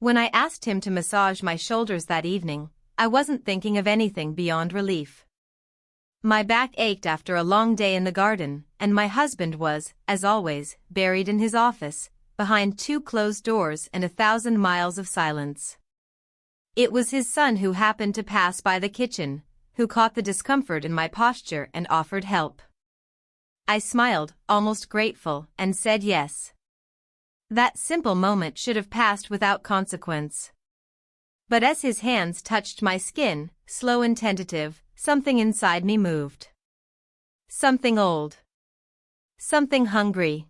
When I asked him to massage my shoulders that evening, I wasn't thinking of anything beyond relief. My back ached after a long day in the garden, and my husband was, as always, buried in his office, behind 2 closed doors and 1,000 miles of silence. It was his son who happened to pass by the kitchen, who caught the discomfort in my posture and offered help. I smiled, almost grateful, and said yes. That simple moment should have passed without consequence. But as his hands touched my skin, slow and tentative, something inside me moved. Something old. Something hungry.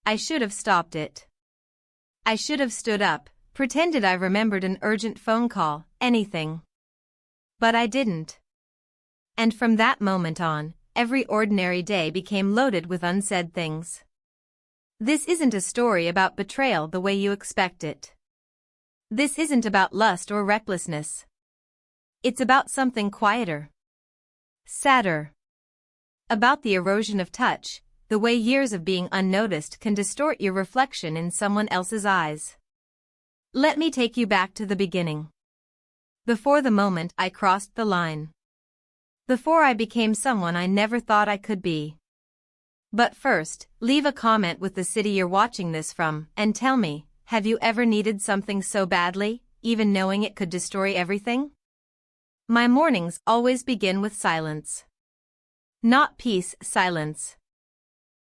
I should have stopped it. I should have stood up, pretended I remembered an urgent phone call, anything. But I didn't. And from that moment on, every ordinary day became loaded with unsaid things. This isn't a story about betrayal the way you expect it. This isn't about lust or recklessness. It's about something quieter. Sadder. About the erosion of touch, the way years of being unnoticed can distort your reflection in someone else's eyes. Let me take you back to the beginning. Before the moment I crossed the line. Before I became someone I never thought I could be. But first, leave a comment with the city you're watching this from, and tell me, have you ever needed something so badly, even knowing it could destroy everything? My mornings always begin with silence. Not peace, silence.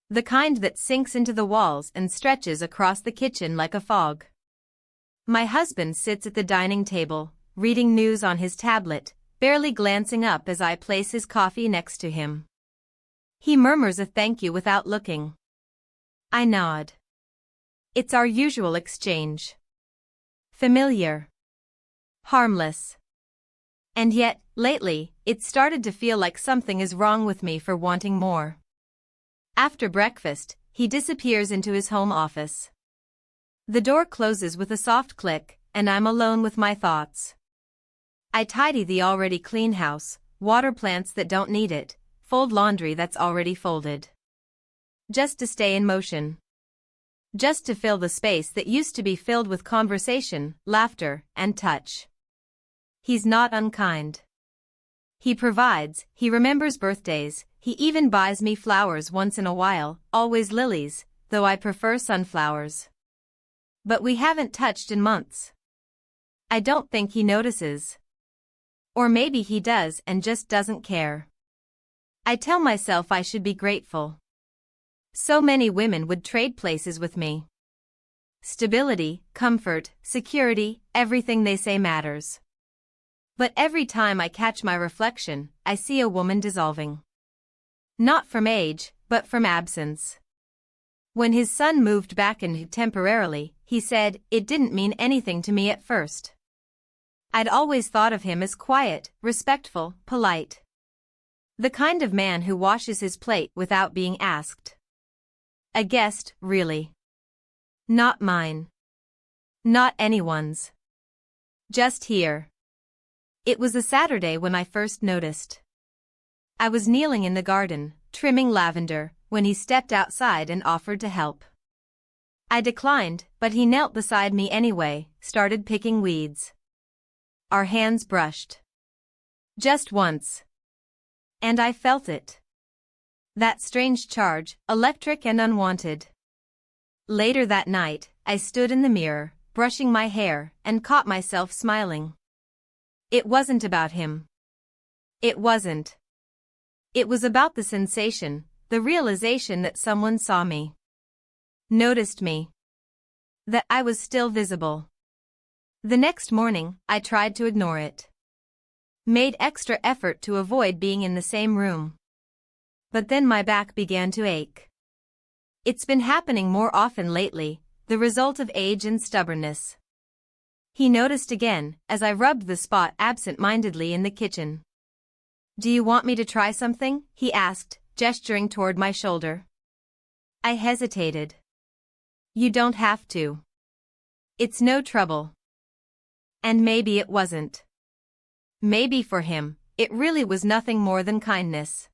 The kind that sinks into the walls and stretches across the kitchen like a fog. My husband sits at the dining table, reading news on his tablet, barely glancing up as I place his coffee next to him. He murmurs a thank you without looking. I nod. It's our usual exchange. Familiar. Harmless. And yet, lately, it's started to feel like something is wrong with me for wanting more. After breakfast, he disappears into his home office. The door closes with a soft click, and I'm alone with my thoughts. I tidy the already clean house, water plants that don't need it, fold laundry that's already folded. Just to stay in motion. Just to fill the space that used to be filled with conversation, laughter, and touch. He's not unkind. He provides, he remembers birthdays, he even buys me flowers once in a while, always lilies, though I prefer sunflowers. But we haven't touched in months. I don't think he notices. Or maybe he does and just doesn't care. I tell myself I should be grateful. So many women would trade places with me. Stability, comfort, security, everything they say matters. But every time I catch my reflection, I see a woman dissolving. Not from age, but from absence. When his son moved back in temporarily, he said, it didn't mean anything to me at first. I'd always thought of him as quiet, respectful, polite. The kind of man who washes his plate without being asked. A guest, really. Not mine. Not anyone's. Just here. It was a Saturday when I first noticed. I was kneeling in the garden, trimming lavender, when he stepped outside and offered to help. I declined, but he knelt beside me anyway, started picking weeds. Our hands brushed. Just once. And I felt it. That strange charge, electric and unwanted. Later that night, I stood in the mirror, brushing my hair, and caught myself smiling. It wasn't about him. It wasn't. It was about the sensation, the realization that someone saw me. Noticed me. That I was still visible. The next morning, I tried to ignore it. Made extra effort to avoid being in the same room. But then my back began to ache. It's been happening more often lately, the result of age and stubbornness. He noticed again, as I rubbed the spot absent-mindedly in the kitchen. Do you want me to try something? He asked, gesturing toward my shoulder. I hesitated. You don't have to. It's no trouble. And maybe it wasn't. Maybe for him, it really was nothing more than kindness.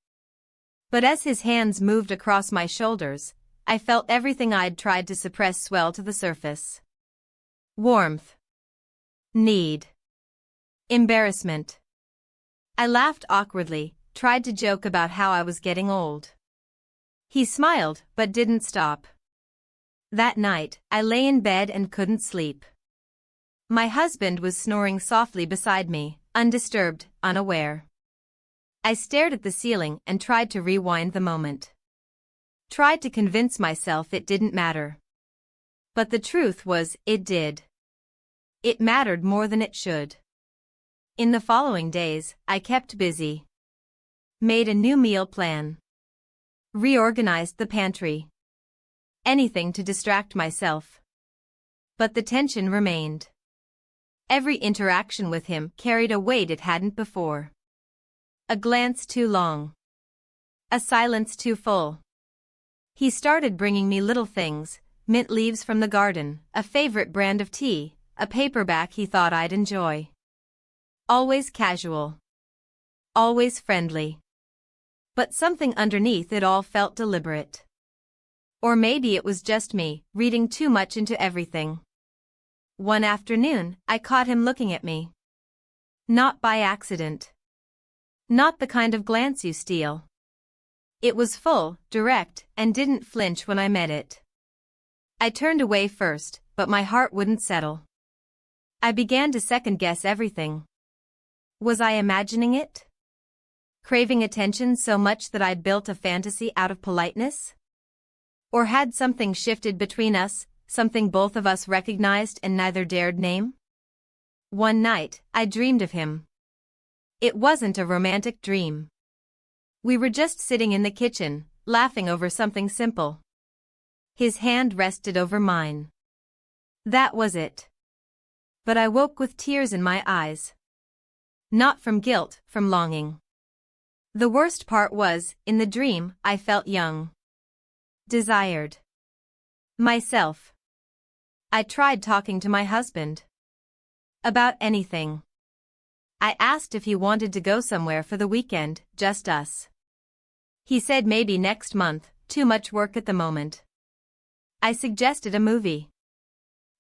But as his hands moved across my shoulders, I felt everything I'd tried to suppress swell to the surface. Warmth. Need. Embarrassment. I laughed awkwardly, tried to joke about how I was getting old. He smiled, but didn't stop. That night, I lay in bed and couldn't sleep. My husband was snoring softly beside me, undisturbed, unaware. I stared at the ceiling and tried to rewind the moment. Tried to convince myself it didn't matter. But the truth was, it did. It mattered more than it should. In the following days, I kept busy. Made a new meal plan. Reorganized the pantry. Anything to distract myself. But the tension remained. Every interaction with him carried a weight it hadn't before. A glance too long. A silence too full. He started bringing me little things, mint leaves from the garden, a favorite brand of tea, a paperback he thought I'd enjoy. Always casual. Always friendly. But something underneath it all felt deliberate. Or maybe it was just me, reading too much into everything. One afternoon, I caught him looking at me. Not by accident. Not the kind of glance you steal. It was full, direct, and didn't flinch when I met it. I turned away first, but my heart wouldn't settle. I began to second-guess everything. Was I imagining it? Craving attention so much that I'd built a fantasy out of politeness? Or had something shifted between us, something both of us recognized and neither dared name? One night, I dreamed of him. It wasn't a romantic dream. We were just sitting in the kitchen, laughing over something simple. His hand rested over mine. That was it. But I woke with tears in my eyes. Not from guilt, from longing. The worst part was, in the dream, I felt young. Desired. Myself. I tried talking to my husband. About anything. I asked if he wanted to go somewhere for the weekend, just us. He said maybe next month, too much work at the moment. I suggested a movie.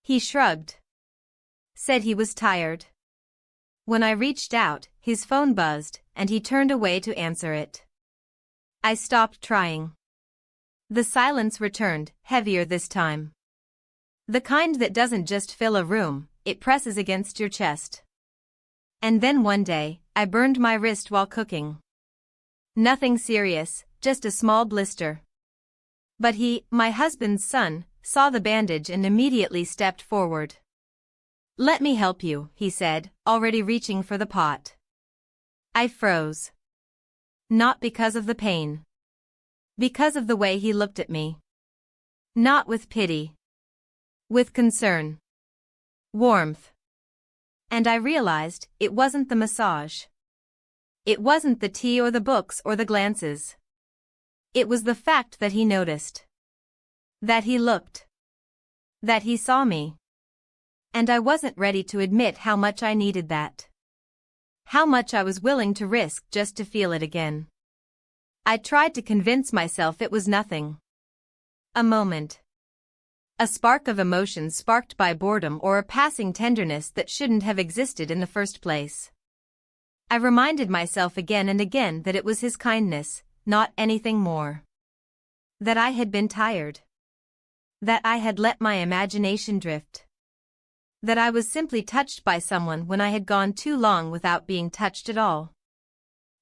He shrugged. Said he was tired. When I reached out, his phone buzzed, and he turned away to answer it. I stopped trying. The silence returned, heavier this time. The kind that doesn't just fill a room, it presses against your chest. And then one day, I burned my wrist while cooking. Nothing serious, just a small blister. But he, my husband's son, saw the bandage and immediately stepped forward. "Let me help you," he said, already reaching for the pot. I froze. Not because of the pain. Because of the way he looked at me. Not with pity. With concern. Warmth. And I realized, it wasn't the massage. It wasn't the tea or the books or the glances. It was the fact that he noticed. That he looked. That he saw me. And I wasn't ready to admit how much I needed that. How much I was willing to risk just to feel it again. I tried to convince myself it was nothing. A moment. A spark of emotion sparked by boredom or a passing tenderness that shouldn't have existed in the first place. I reminded myself again and again that it was his kindness, not anything more. That I had been tired. That I had let my imagination drift. That I was simply touched by someone when I had gone too long without being touched at all.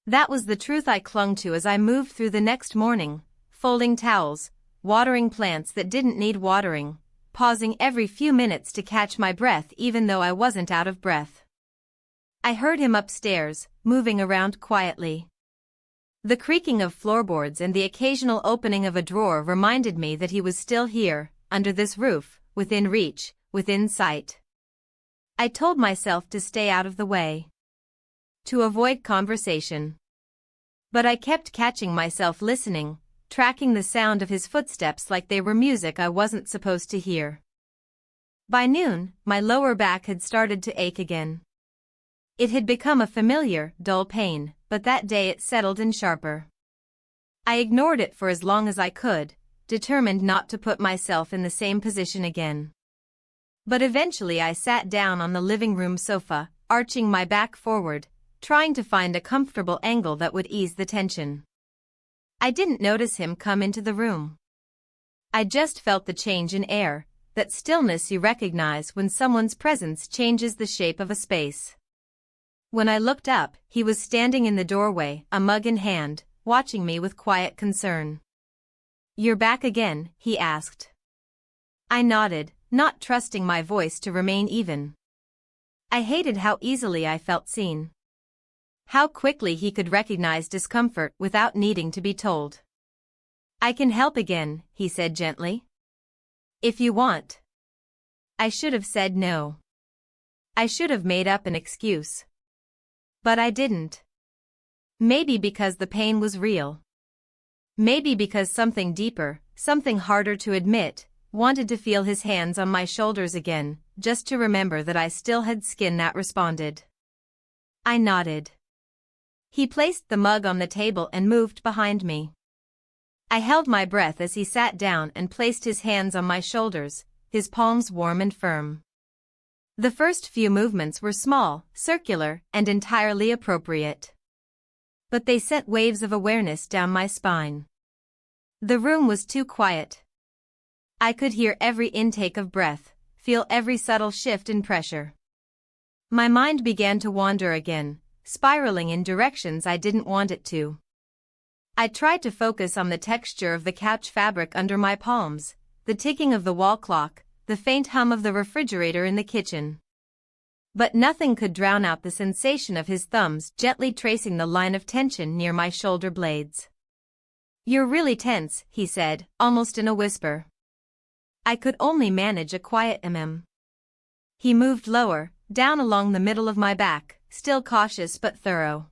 That was the truth I clung to as I moved through the next morning, folding towels, watering plants that didn't need watering, pausing every few minutes to catch my breath even though I wasn't out of breath. I heard him upstairs, moving around quietly. The creaking of floorboards and the occasional opening of a drawer reminded me that he was still here, under this roof, within reach, within sight. I told myself to stay out of the way. To avoid conversation. But I kept catching myself listening, tracking the sound of his footsteps like they were music I wasn't supposed to hear. By noon, my lower back had started to ache again. It had become a familiar, dull pain, but that day it settled in sharper. I ignored it for as long as I could, determined not to put myself in the same position again. But eventually I sat down on the living room sofa, arching my back forward, trying to find a comfortable angle that would ease the tension. I didn't notice him come into the room. I just felt the change in air, that stillness you recognize when someone's presence changes the shape of a space. When I looked up, he was standing in the doorway, a mug in hand, watching me with quiet concern. "You're back again?" he asked. I nodded, not trusting my voice to remain even. I hated how easily I felt seen. How quickly he could recognize discomfort without needing to be told. "I can help again," he said gently. "If you want." I should have said no. I should have made up an excuse. But I didn't. Maybe because the pain was real. Maybe because something deeper, something harder to admit, wanted to feel his hands on my shoulders again, just to remember that I still had skin that responded. I nodded. He placed the mug on the table and moved behind me. I held my breath as he sat down and placed his hands on my shoulders, his palms warm and firm. The first few movements were small, circular, and entirely appropriate. But they sent waves of awareness down my spine. The room was too quiet. I could hear every intake of breath, feel every subtle shift in pressure. My mind began to wander again, spiraling in directions I didn't want it to. I tried to focus on the texture of the couch fabric under my palms, the ticking of the wall clock, the faint hum of the refrigerator in the kitchen. But nothing could drown out the sensation of his thumbs gently tracing the line of tension near my shoulder blades. "You're really tense," he said, almost in a whisper. I could only manage a quiet He moved lower, down along the middle of my back, still cautious but thorough.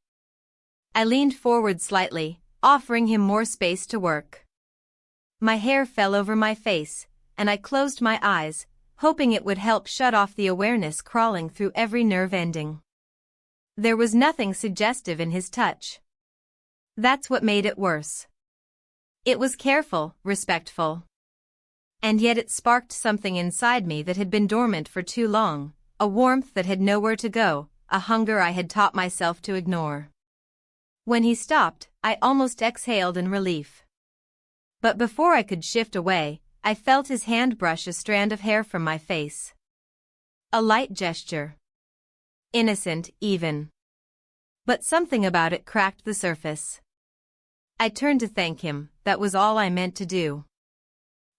I leaned forward slightly, offering him more space to work. My hair fell over my face, and I closed my eyes, hoping it would help shut off the awareness crawling through every nerve ending. There was nothing suggestive in his touch. That's what made it worse. It was careful, respectful. And yet it sparked something inside me that had been dormant for too long, a warmth that had nowhere to go, a hunger I had taught myself to ignore. When he stopped, I almost exhaled in relief. But before I could shift away, I felt his hand brush a strand of hair from my face. A light gesture. Innocent, even. But something about it cracked the surface. I turned to thank him, that was all I meant to do.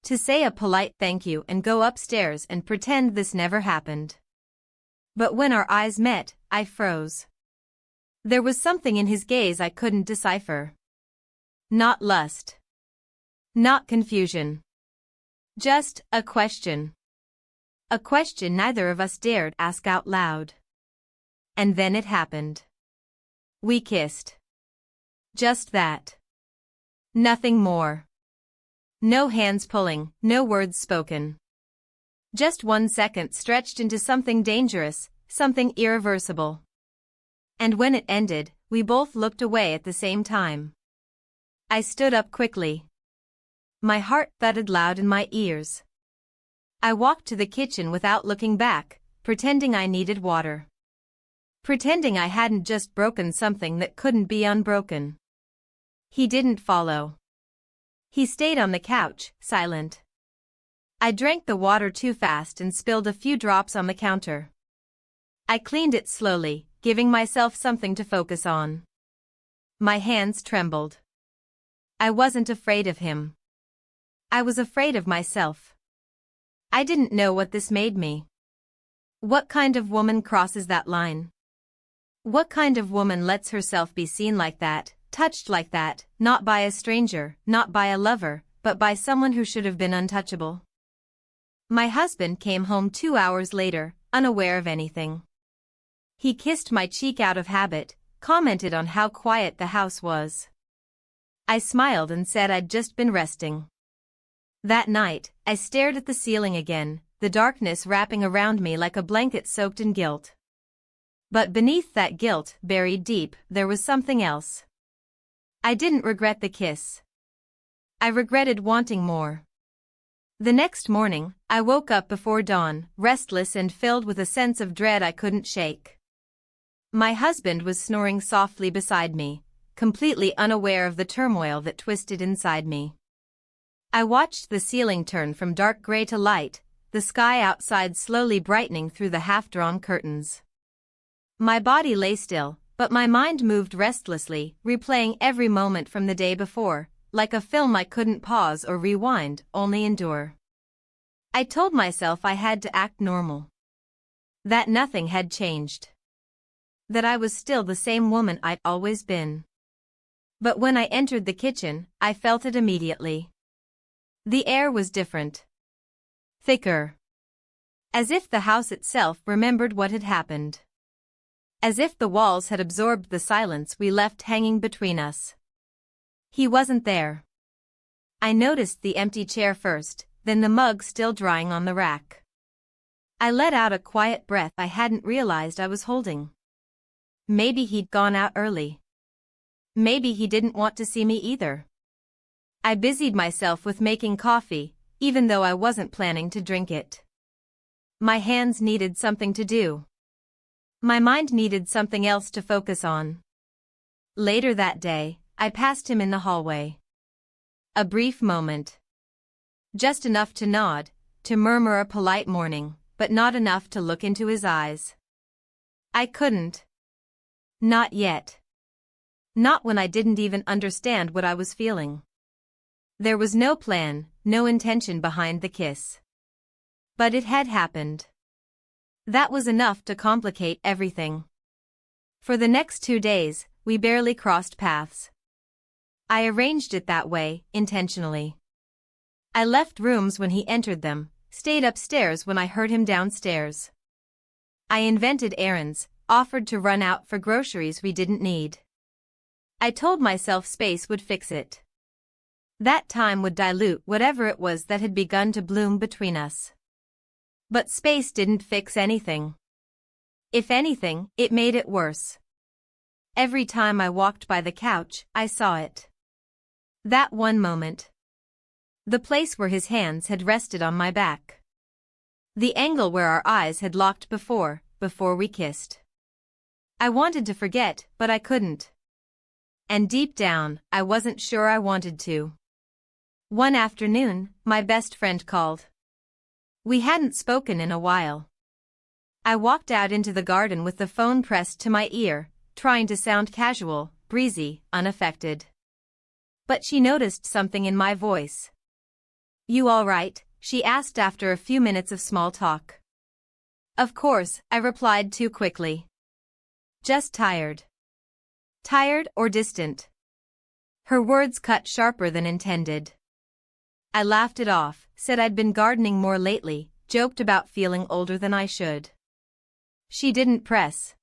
To say a polite thank you and go upstairs and pretend this never happened. But when our eyes met, I froze. There was something in his gaze I couldn't decipher. Not lust. Not confusion. Just a question. A question neither of us dared ask out loud. And then it happened. We kissed. Just that. Nothing more. No hands pulling, no words spoken. Just 1 second stretched into something dangerous, something irreversible. And when it ended, we both looked away at the same time. I stood up quickly. My heart thudded loud in my ears. I walked to the kitchen without looking back, pretending I needed water. Pretending I hadn't just broken something that couldn't be unbroken. He didn't follow. He stayed on the couch, silent. I drank the water too fast and spilled a few drops on the counter. I cleaned it slowly, giving myself something to focus on. My hands trembled. I wasn't afraid of him. I was afraid of myself. I didn't know what this made me. What kind of woman crosses that line? What kind of woman lets herself be seen like that, touched like that, not by a stranger, not by a lover, but by someone who should have been untouchable? My husband came home 2 hours later, unaware of anything. He kissed my cheek out of habit, commented on how quiet the house was. I smiled and said I'd just been resting. That night, I stared at the ceiling again, the darkness wrapping around me like a blanket soaked in guilt. But beneath that guilt, buried deep, there was something else. I didn't regret the kiss. I regretted wanting more. The next morning, I woke up before dawn, restless and filled with a sense of dread I couldn't shake. My husband was snoring softly beside me, completely unaware of the turmoil that twisted inside me. I watched the ceiling turn from dark gray to light, the sky outside slowly brightening through the half-drawn curtains. My body lay still, but my mind moved restlessly, replaying every moment from the day before, like a film I couldn't pause or rewind, only endure. I told myself I had to act normal. That nothing had changed. That I was still the same woman I'd always been. But when I entered the kitchen, I felt it immediately. The air was different. Thicker. As if the house itself remembered what had happened. As if the walls had absorbed the silence we left hanging between us. He wasn't there. I noticed the empty chair first, then the mug still drying on the rack. I let out a quiet breath I hadn't realized I was holding. Maybe he'd gone out early. Maybe he didn't want to see me either. I busied myself with making coffee, even though I wasn't planning to drink it. My hands needed something to do. My mind needed something else to focus on. Later that day, I passed him in the hallway. A brief moment. Just enough to nod, to murmur a polite morning, but not enough to look into his eyes. I couldn't. Not yet. Not when I didn't even understand what I was feeling. There was no plan, no intention behind the kiss. But it had happened. That was enough to complicate everything. For the next 2 days, we barely crossed paths. I arranged it that way, intentionally. I left rooms when he entered them, stayed upstairs when I heard him downstairs. I invented errands, offered to run out for groceries we didn't need. I told myself space would fix it. That time would dilute whatever it was that had begun to bloom between us. But space didn't fix anything. If anything, it made it worse. Every time I walked by the couch, I saw it. That one moment. The place where his hands had rested on my back. The angle where our eyes had locked before we kissed. I wanted to forget, but I couldn't. And deep down, I wasn't sure I wanted to. One afternoon, my best friend called. We hadn't spoken in a while. I walked out into the garden with the phone pressed to my ear, trying to sound casual, breezy, unaffected. But she noticed something in my voice. "You all right?" she asked after a few minutes of small talk. Of course, I replied too quickly. Just tired. Tired or distant? Her words cut sharper than intended. I laughed it off, said I'd been gardening more lately, joked about feeling older than I should. She didn't press.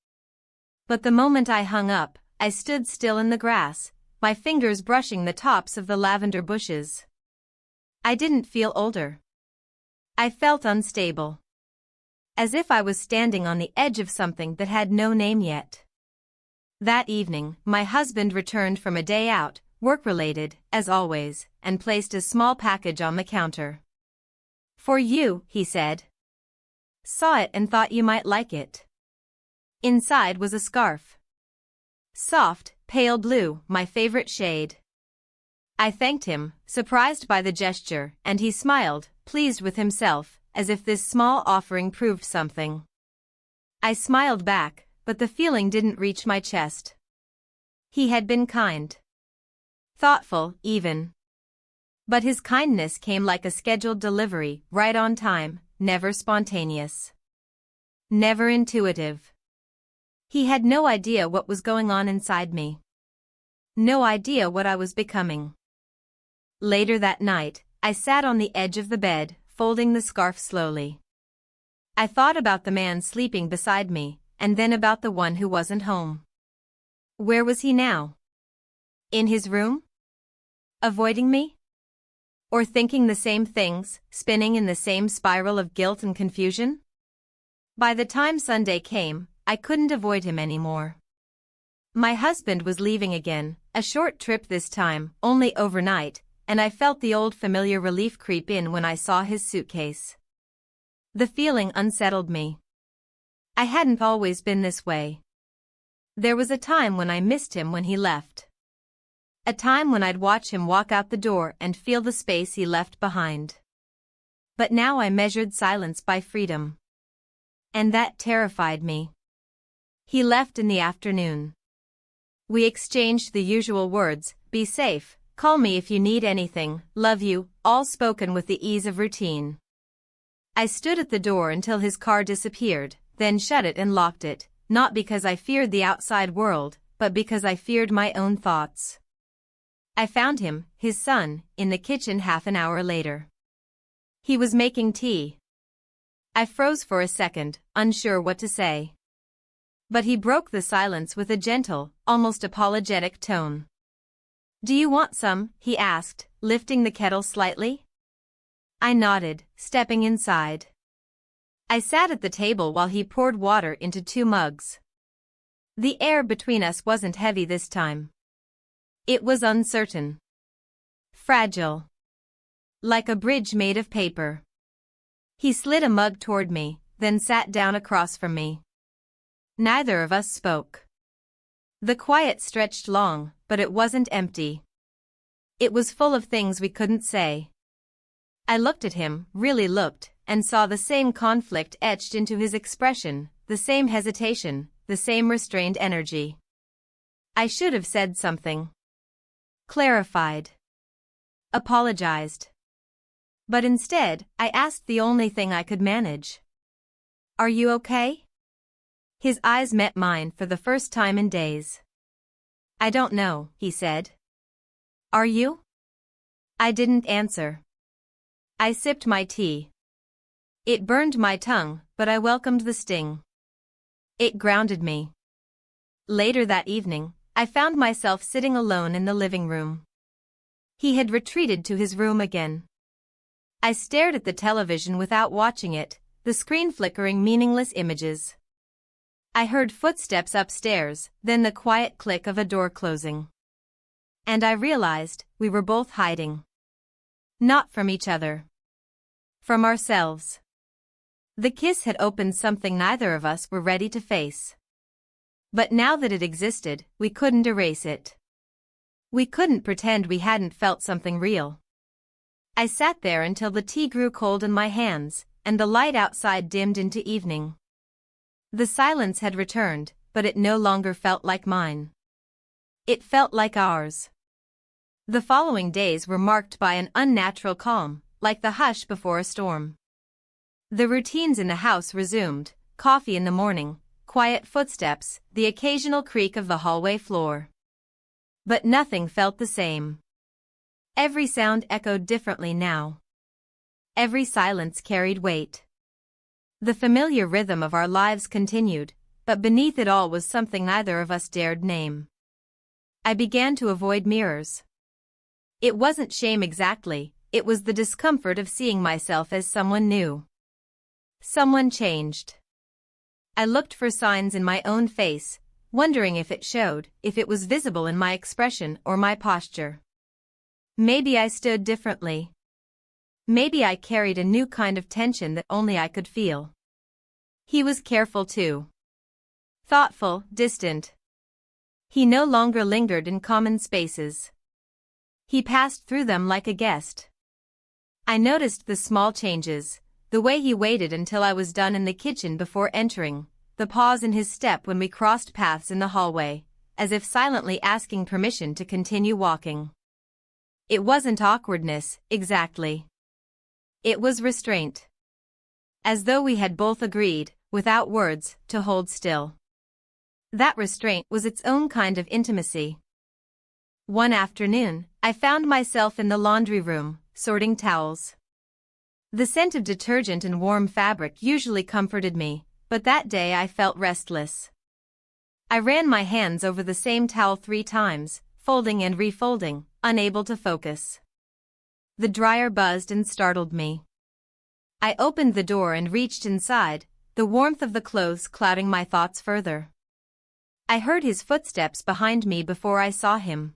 But the moment I hung up, I stood still in the grass, my fingers brushing the tops of the lavender bushes. I didn't feel older. I felt unstable. As if I was standing on the edge of something that had no name yet. That evening, my husband returned from a day out, work-related, as always, and placed a small package on the counter. "For you," he said. "Saw it and thought you might like it." Inside was a scarf. Soft, pale blue, my favorite shade. I thanked him, surprised by the gesture, and he smiled, pleased with himself, as if this small offering proved something. I smiled back, but the feeling didn't reach my chest. He had been kind. Thoughtful, even. But his kindness came like a scheduled delivery, right on time, never spontaneous. Never intuitive. He had no idea what was going on inside me. No idea what I was becoming. Later that night, I sat on the edge of the bed, folding the scarf slowly. I thought about the man sleeping beside me, and then about the one who wasn't home. Where was he now? In his room? Avoiding me? Or thinking the same things, spinning in the same spiral of guilt and confusion? By the time Sunday came, I couldn't avoid him anymore. My husband was leaving again, a short trip this time, only overnight, and I felt the old familiar relief creep in when I saw his suitcase. The feeling unsettled me. I hadn't always been this way. There was a time when I missed him when he left. A time when I'd watch him walk out the door and feel the space he left behind. But now I measured silence by freedom. And that terrified me. He left in the afternoon. We exchanged the usual words, "Be safe, call me if you need anything, love you," all spoken with the ease of routine. I stood at the door until his car disappeared, then shut it and locked it, not because I feared the outside world, but because I feared my own thoughts. I found him, his son, in the kitchen half an hour later. He was making tea. I froze for a second, unsure what to say. But he broke the silence with a gentle, almost apologetic tone. "Do you want some?" he asked, lifting the kettle slightly. I nodded, stepping inside. I sat at the table while he poured water into 2 mugs. The air between us wasn't heavy this time. It was uncertain. Fragile. Like a bridge made of paper. He slid a mug toward me, then sat down across from me. Neither of us spoke. The quiet stretched long, but it wasn't empty. It was full of things we couldn't say. I looked at him, really looked, and saw the same conflict etched into his expression, the same hesitation, the same restrained energy. I should have said something. Clarified. Apologized. But instead, I asked the only thing I could manage. "Are you okay?" His eyes met mine for the first time in days. "I don't know," he said. "Are you?" I didn't answer. I sipped my tea. It burned my tongue, but I welcomed the sting. It grounded me. Later that evening, I found myself sitting alone in the living room. He had retreated to his room again. I stared at the television without watching it, the screen flickering meaningless images. I heard footsteps upstairs, then the quiet click of a door closing. And I realized we were both hiding. Not from each other. From ourselves. The kiss had opened something neither of us were ready to face. But now that it existed, we couldn't erase it. We couldn't pretend we hadn't felt something real. I sat there until the tea grew cold in my hands, and the light outside dimmed into evening. The silence had returned, but it no longer felt like mine. It felt like ours. The following days were marked by an unnatural calm, like the hush before a storm. The routines in the house resumed, coffee in the morning, quiet footsteps, the occasional creak of the hallway floor. But nothing felt the same. Every sound echoed differently now. Every silence carried weight. The familiar rhythm of our lives continued, but beneath it all was something neither of us dared name. I began to avoid mirrors. It wasn't shame exactly, it was the discomfort of seeing myself as someone new. Someone changed. I looked for signs in my own face, wondering if it showed, if it was visible in my expression or my posture. Maybe I stood differently. Maybe I carried a new kind of tension that only I could feel. He was careful too. Thoughtful, distant. He no longer lingered in common spaces. He passed through them like a guest. I noticed the small changes, the way he waited until I was done in the kitchen before entering, the pause in his step when we crossed paths in the hallway, as if silently asking permission to continue walking. It wasn't awkwardness, exactly. It was restraint. As though we had both agreed, without words, to hold still. That restraint was its own kind of intimacy. One afternoon, I found myself in the laundry room, sorting towels. The scent of detergent and warm fabric usually comforted me, but that day I felt restless. I ran my hands over the same towel 3 times, folding and refolding, unable to focus. The dryer buzzed and startled me. I opened the door and reached inside, the warmth of the clothes clouding my thoughts further. I heard his footsteps behind me before I saw him.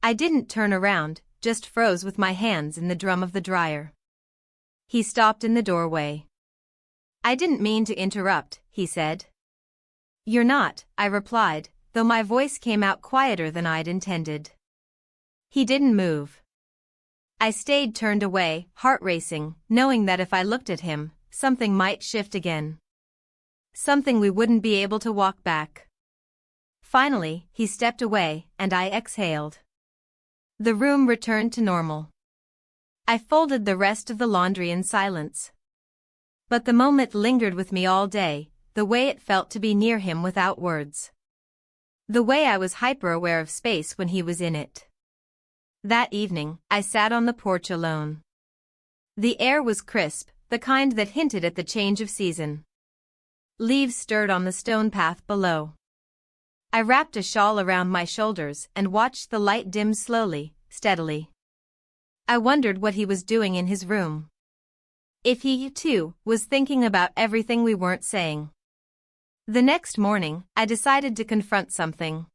I didn't turn around, just froze with my hands in the drum of the dryer. He stopped in the doorway. "I didn't mean to interrupt," he said. "You're not," I replied, though my voice came out quieter than I'd intended. He didn't move. I stayed turned away, heart racing, knowing that if I looked at him, something might shift again. Something we wouldn't be able to walk back. Finally, he stepped away, and I exhaled. The room returned to normal. I folded the rest of the laundry in silence. But the moment lingered with me all day, the way it felt to be near him without words. The way I was hyper-aware of space when he was in it. That evening, I sat on the porch alone. The air was crisp, the kind that hinted at the change of season. Leaves stirred on the stone path below. I wrapped a shawl around my shoulders and watched the light dim slowly, steadily. I wondered what he was doing in his room. If he, too, was thinking about everything we weren't saying. The next morning, I decided to confront something.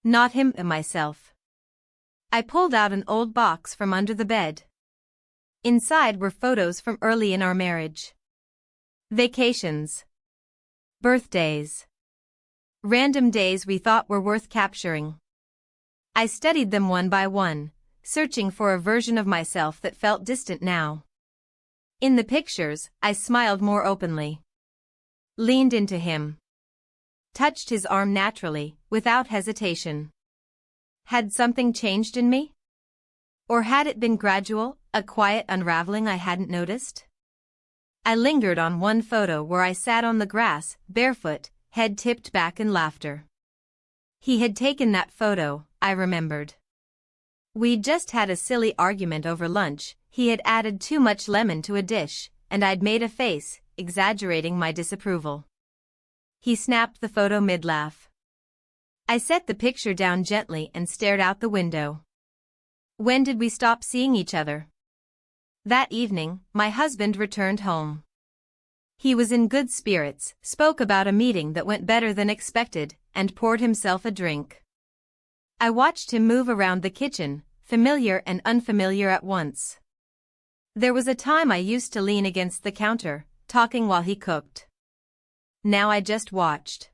Not him, myself. I pulled out an old box from under the bed. Inside were photos from early in our marriage. Vacations. Birthdays. Random days we thought were worth capturing. I studied them one by one, searching for a version of myself that felt distant now. In the pictures, I smiled more openly. Leaned into him. Touched his arm naturally, without hesitation. Had something changed in me? Or had it been gradual, a quiet unraveling I hadn't noticed? I lingered on one photo where I sat on the grass, barefoot, head tipped back in laughter. He had taken that photo, I remembered. We'd just had a silly argument over lunch, he had added too much lemon to a dish, and I'd made a face, exaggerating my disapproval. He snapped the photo mid-laugh. I set the picture down gently and stared out the window. When did we stop seeing each other? That evening, my husband returned home. He was in good spirits, spoke about a meeting that went better than expected, and poured himself a drink. I watched him move around the kitchen, familiar and unfamiliar at once. There was a time I used to lean against the counter, talking while he cooked. Now I just watched.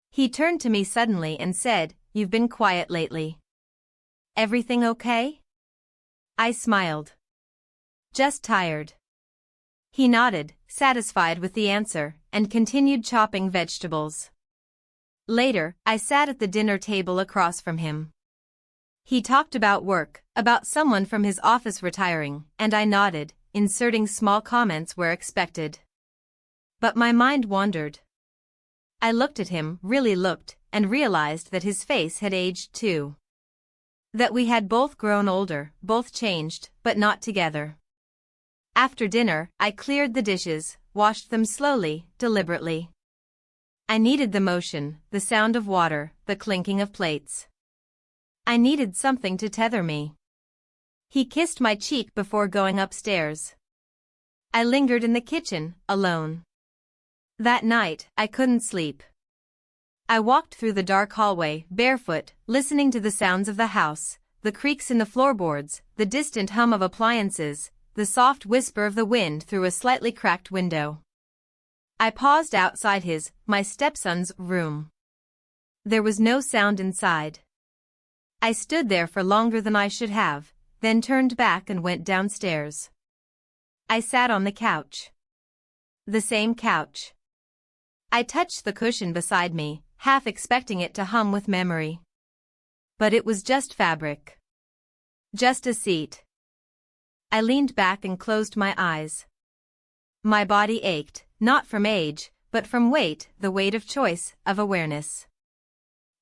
He turned to me suddenly and said, "You've been quiet lately. Everything okay?" I smiled. "Just tired." He nodded, satisfied with the answer, and continued chopping vegetables. Later, I sat at the dinner table across from him. He talked about work, about someone from his office retiring, and I nodded, inserting small comments where expected. But my mind wandered. I looked at him, really looked, and realized that his face had aged too. That we had both grown older, both changed, but not together. After dinner, I cleared the dishes, washed them slowly, deliberately. I needed the motion, the sound of water, the clinking of plates. I needed something to tether me. He kissed my cheek before going upstairs. I lingered in the kitchen, alone. That night, I couldn't sleep. I walked through the dark hallway, barefoot, listening to the sounds of the house, the creaks in the floorboards, the distant hum of appliances, the soft whisper of the wind through a slightly cracked window. I paused outside my stepson's room. There was no sound inside. I stood there for longer than I should have, then turned back and went downstairs. I sat on the couch. The same couch. I touched the cushion beside me, half expecting it to hum with memory. But it was just fabric. Just a seat. I leaned back and closed my eyes. My body ached, not from age, but from weight, the weight of choice, of awareness.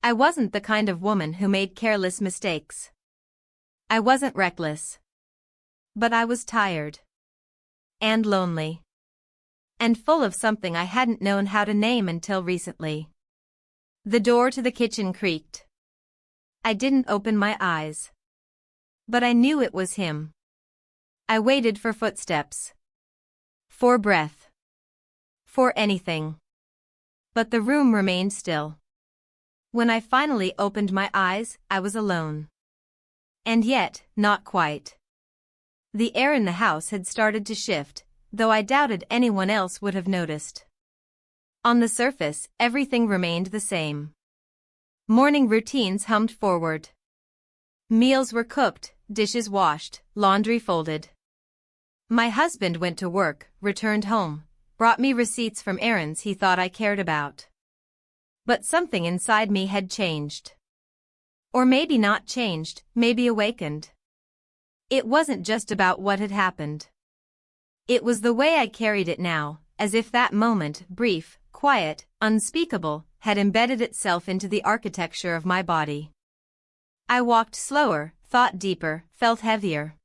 I wasn't the kind of woman who made careless mistakes. I wasn't reckless. But I was tired. And lonely. And full of something I hadn't known how to name until recently. The door to the kitchen creaked. I didn't open my eyes. But I knew it was him. I waited for footsteps. For breath. For anything. But the room remained still. When I finally opened my eyes, I was alone. And yet, not quite. The air in the house had started to shift, though I doubted anyone else would have noticed. On the surface, everything remained the same. Morning routines hummed forward. Meals were cooked, dishes washed, laundry folded. My husband went to work, returned home, brought me receipts from errands he thought I cared about. But something inside me had changed. Or maybe not changed, maybe awakened. It wasn't just about what had happened. It was the way I carried it now, as if that moment, brief, quiet, unspeakable, had embedded itself into the architecture of my body. I walked slower, thought deeper, felt heavier.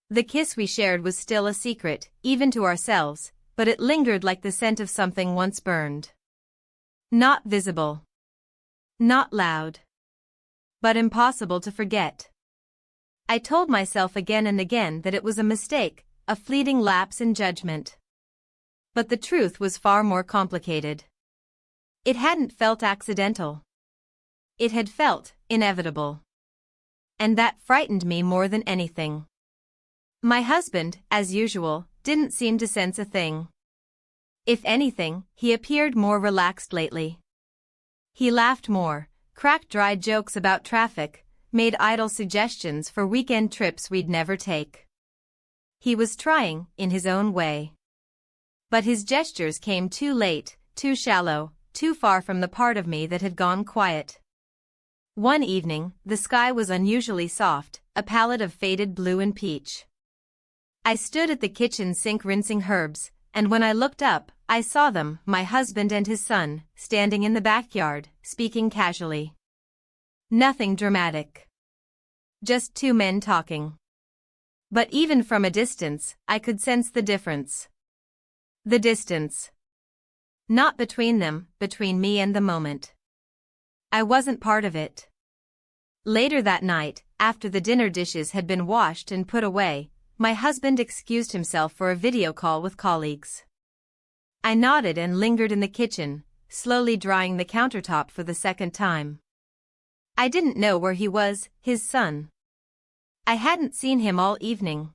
The kiss we shared was still a secret, even to ourselves, but it lingered like the scent of something once burned. Not visible. Not loud. But impossible to forget. I told myself again and again that it was a mistake, a fleeting lapse in judgment. But the truth was far more complicated. It hadn't felt accidental. It had felt inevitable. And that frightened me more than anything. My husband, as usual, didn't seem to sense a thing. If anything, he appeared more relaxed lately. He laughed more, cracked dry jokes about traffic, made idle suggestions for weekend trips we'd never take. He was trying, in his own way. But his gestures came too late, too shallow, too far from the part of me that had gone quiet. One evening, the sky was unusually soft, a palette of faded blue and peach. I stood at the kitchen sink rinsing herbs, and when I looked up, I saw them, my husband and his son, standing in the backyard, speaking casually. Nothing dramatic. Just two men talking. But even from a distance, I could sense the difference. The distance. Not between them, between me and the moment. I wasn't part of it. Later that night, after the dinner dishes had been washed and put away, my husband excused himself for a video call with colleagues. I nodded and lingered in the kitchen, slowly drying the countertop for the second time. I didn't know where he was, his son. I hadn't seen him all evening.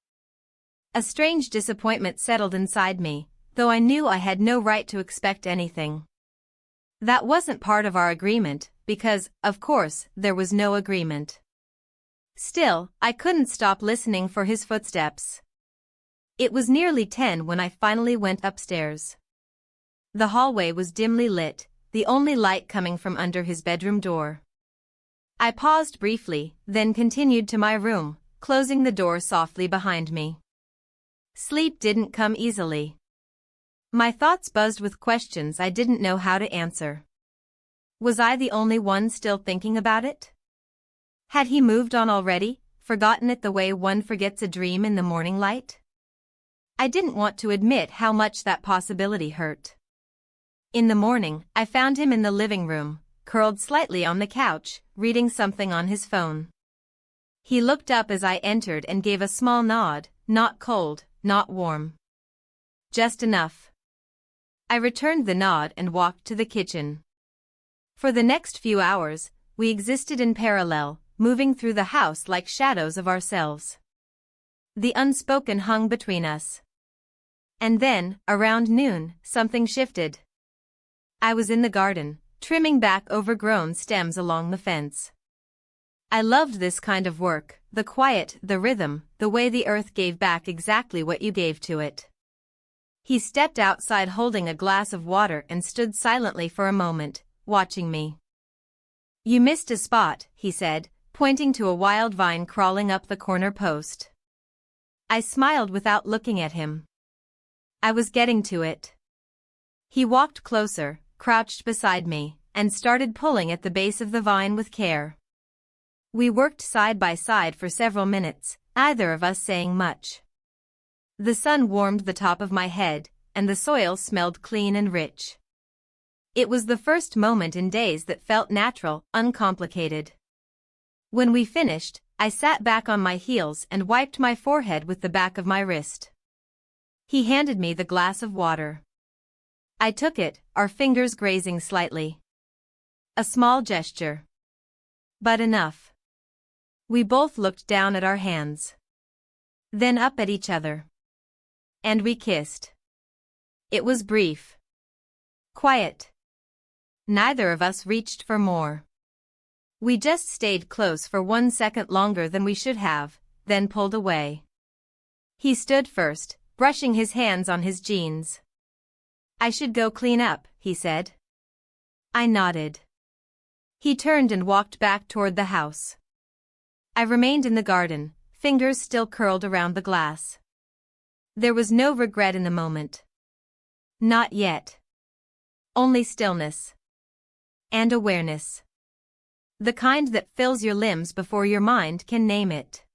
A strange disappointment settled inside me, though I knew I had no right to expect anything. That wasn't part of our agreement, because, of course, there was no agreement. Still, I couldn't stop listening for his footsteps. It was nearly 10 when I finally went upstairs. The hallway was dimly lit, the only light coming from under his bedroom door. I paused briefly, then continued to my room, closing the door softly behind me. Sleep didn't come easily. My thoughts buzzed with questions I didn't know how to answer. Was I the only one still thinking about it? Had he moved on already, forgotten it the way one forgets a dream in the morning light? I didn't want to admit how much that possibility hurt. In the morning, I found him in the living room, curled slightly on the couch, reading something on his phone. He looked up as I entered and gave a small nod, not cold, not warm. Just enough. I returned the nod and walked to the kitchen. For the next few hours, we existed in parallel, moving through the house like shadows of ourselves. The unspoken hung between us. And then, around noon, something shifted. I was in the garden, trimming back overgrown stems along the fence. I loved this kind of work, the quiet, the rhythm, the way the earth gave back exactly what you gave to it. He stepped outside holding a glass of water and stood silently for a moment, watching me. "You missed a spot," he said, pointing to a wild vine crawling up the corner post. I smiled without looking at him. I was getting to it. He walked closer, crouched beside me, and started pulling at the base of the vine with care. We worked side by side for several minutes, neither of us saying much. The sun warmed the top of my head, and the soil smelled clean and rich. It was the first moment in days that felt natural, uncomplicated. When we finished, I sat back on my heels and wiped my forehead with the back of my wrist. He handed me the glass of water. I took it, our fingers grazing slightly. A small gesture. But enough. We both looked down at our hands. Then up at each other. And we kissed. It was brief. Quiet. Neither of us reached for more. We just stayed close for 1 second longer than we should have, then pulled away. He stood first, brushing his hands on his jeans. "I should go clean up," he said. I nodded. He turned and walked back toward the house. I remained in the garden, fingers still curled around the glass. There was no regret in the moment. Not yet. Only stillness. And awareness. The kind that fills your limbs before your mind can name it.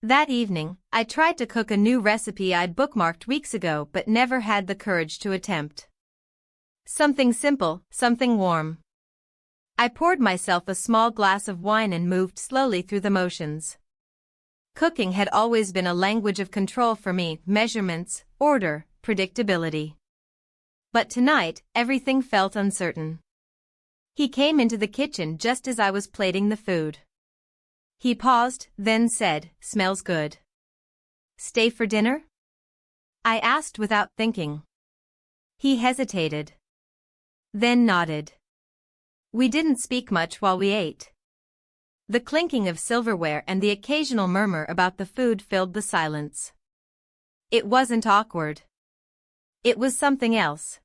That evening, I tried to cook a new recipe I'd bookmarked weeks ago but never had the courage to attempt. Something simple, something warm. I poured myself a small glass of wine and moved slowly through the motions. Cooking had always been a language of control for me, measurements, order, predictability. But tonight, everything felt uncertain. He came into the kitchen just as I was plating the food. He paused, then said, "Smells good. Stay for dinner?" I asked without thinking. He hesitated. Then nodded. We didn't speak much while we ate. The clinking of silverware and the occasional murmur about the food filled the silence. It wasn't awkward. It was something else.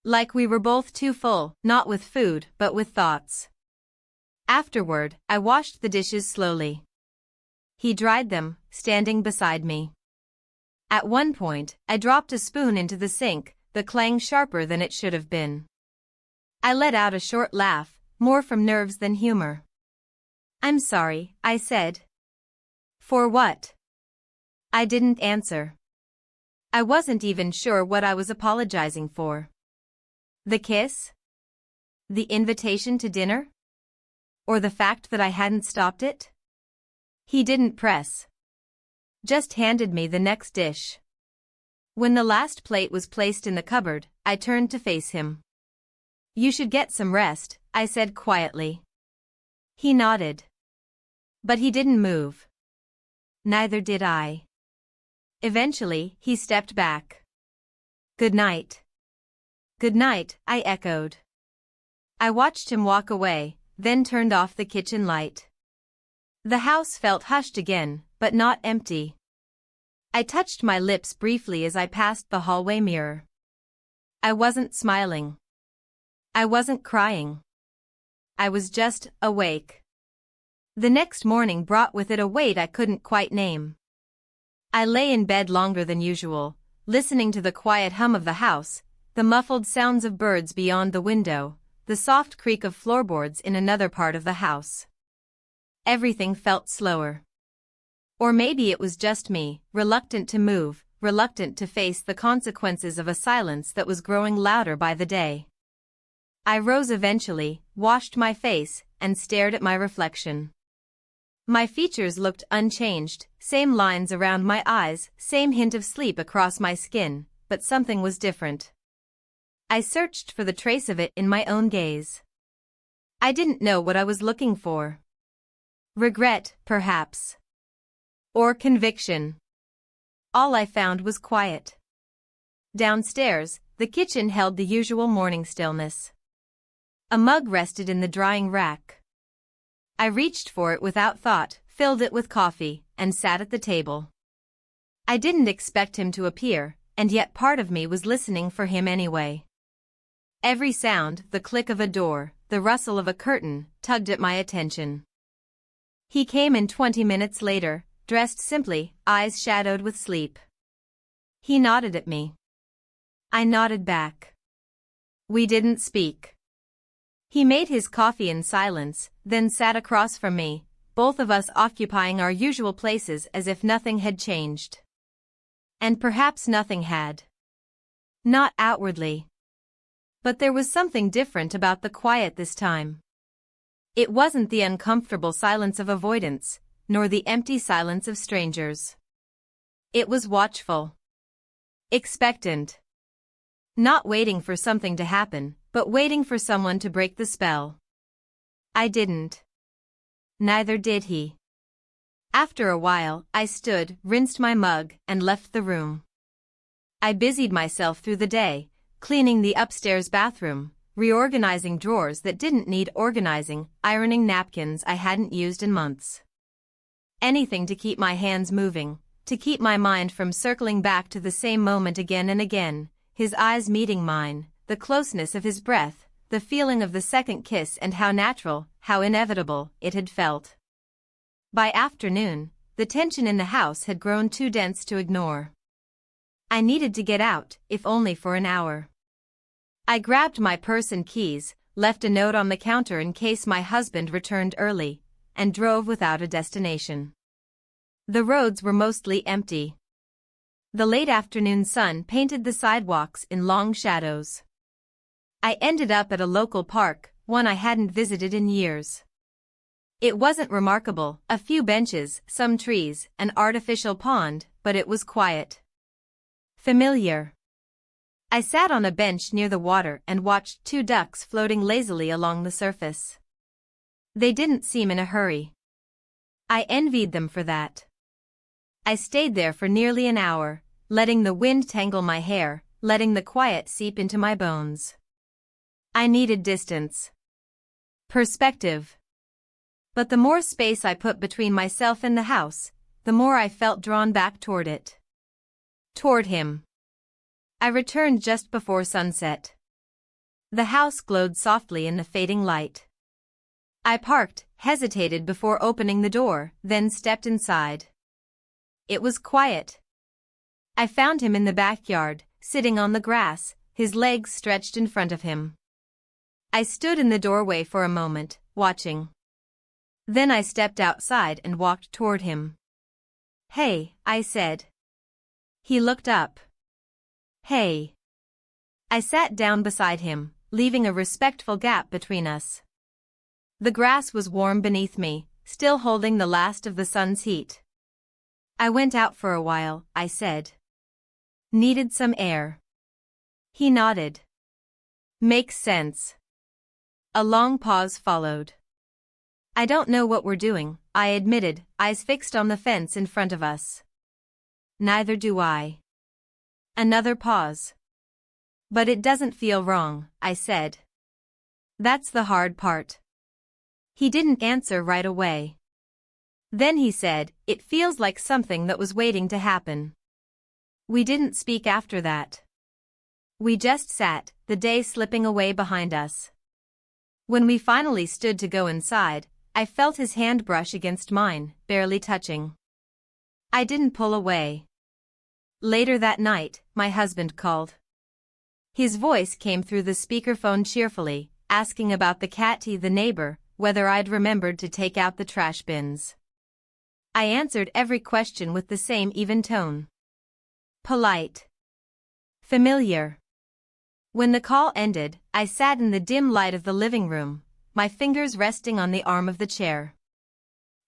Like we were both too full, not with food, but with thoughts. Afterward, I washed the dishes slowly. He dried them, standing beside me. At one point, I dropped a spoon into the sink, the clang sharper than it should have been. I let out a short laugh, more from nerves than humor. "I'm sorry," I said. "For what?" I didn't answer. I wasn't even sure what I was apologizing for. The kiss? The invitation to dinner? Or the fact that I hadn't stopped it? He didn't press. Just handed me the next dish. When the last plate was placed in the cupboard, I turned to face him. "You should get some rest," I said quietly. He nodded. But he didn't move. Neither did I. Eventually, he stepped back. "Good night." "Good night," I echoed. I watched him walk away, then turned off the kitchen light. The house felt hushed again, but not empty. I touched my lips briefly as I passed the hallway mirror. I wasn't smiling. I wasn't crying. I was just awake. The next morning brought with it a weight I couldn't quite name. I lay in bed longer than usual, listening to the quiet hum of the house, the muffled sounds of birds beyond the window, the soft creak of floorboards in another part of the house. Everything felt slower. Or maybe it was just me, reluctant to move, reluctant to face the consequences of a silence that was growing louder by the day. I rose eventually, washed my face, and stared at my reflection. My features looked unchanged, same lines around my eyes, same hint of sleep across my skin, but something was different. I searched for the trace of it in my own gaze. I didn't know what I was looking for. Regret, perhaps. Or conviction. All I found was quiet. Downstairs, the kitchen held the usual morning stillness. A mug rested in the drying rack. I reached for it without thought, filled it with coffee, and sat at the table. I didn't expect him to appear, and yet part of me was listening for him anyway. Every sound, the click of a door, the rustle of a curtain, tugged at my attention. He came in 20 minutes later, dressed simply, eyes shadowed with sleep. He nodded at me. I nodded back. We didn't speak. He made his coffee in silence, then sat across from me, both of us occupying our usual places as if nothing had changed. And perhaps nothing had. Not outwardly. But there was something different about the quiet this time. It wasn't the uncomfortable silence of avoidance, nor the empty silence of strangers. It was watchful. Expectant. Not waiting for something to happen, but waiting for someone to break the spell. I didn't. neither did he. After a while, I stood, rinsed my mug, and left the room. I busied myself through the day, cleaning the upstairs bathroom, reorganizing drawers that didn't need organizing, ironing napkins I hadn't used in months. Anything to keep my hands moving, to keep my mind from circling back to the same moment again and again, his eyes meeting mine, the closeness of his breath, the feeling of the second kiss, and how natural, how inevitable, it had felt. By afternoon, the tension in the house had grown too dense to ignore. I needed to get out, if only for an hour. I grabbed my purse and keys, left a note on the counter in case my husband returned early, and drove without a destination. The roads were mostly empty. The late afternoon sun painted the sidewalks in long shadows. I ended up at a local park, one I hadn't visited in years. It wasn't remarkable, a few benches, some trees, an artificial pond, but it was quiet. Familiar. I sat on a bench near the water and watched two ducks floating lazily along the surface. They didn't seem in a hurry. I envied them for that. I stayed there for nearly an hour, letting the wind tangle my hair, letting the quiet seep into my bones. I needed distance. Perspective. But the more space I put between myself and the house, the more I felt drawn back toward it. Toward him. I returned just before sunset. The house glowed softly in the fading light. I parked, hesitated before opening the door, then stepped inside. It was quiet. I found him in the backyard, sitting on the grass, his legs stretched in front of him. I stood in the doorway for a moment, watching. Then I stepped outside and walked toward him. "Hey," I said. He looked up. "Hey." I sat down beside him, leaving a respectful gap between us. The grass was warm beneath me, still holding the last of the sun's heat. "I went out for a while," I said. "Needed some air." He nodded. "Makes sense." A long pause followed. "I don't know what we're doing," I admitted, eyes fixed on the fence in front of us. "Neither do I." Another pause. "But it doesn't feel wrong," I said. "That's the hard part." He didn't answer right away. Then he said, "It feels like something that was waiting to happen." We didn't speak after that. We just sat, the day slipping away behind us. When we finally stood to go inside, I felt his hand brush against mine, barely touching. I didn't pull away. Later that night, my husband called. His voice came through the speakerphone cheerfully, asking about the cat, the neighbor, whether I'd remembered to take out the trash bins. I answered every question with the same even tone. Polite. Familiar. When the call ended, I sat in the dim light of the living room, my fingers resting on the arm of the chair.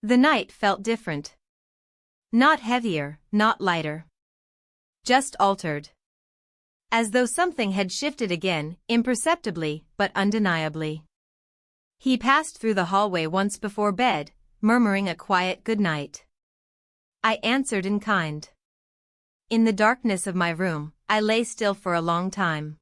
The night felt different. Not heavier, not lighter. Just altered. As though something had shifted again, imperceptibly, but undeniably. He passed through the hallway once before bed, murmuring a quiet good night. I answered in kind. In the darkness of my room, I lay still for a long time.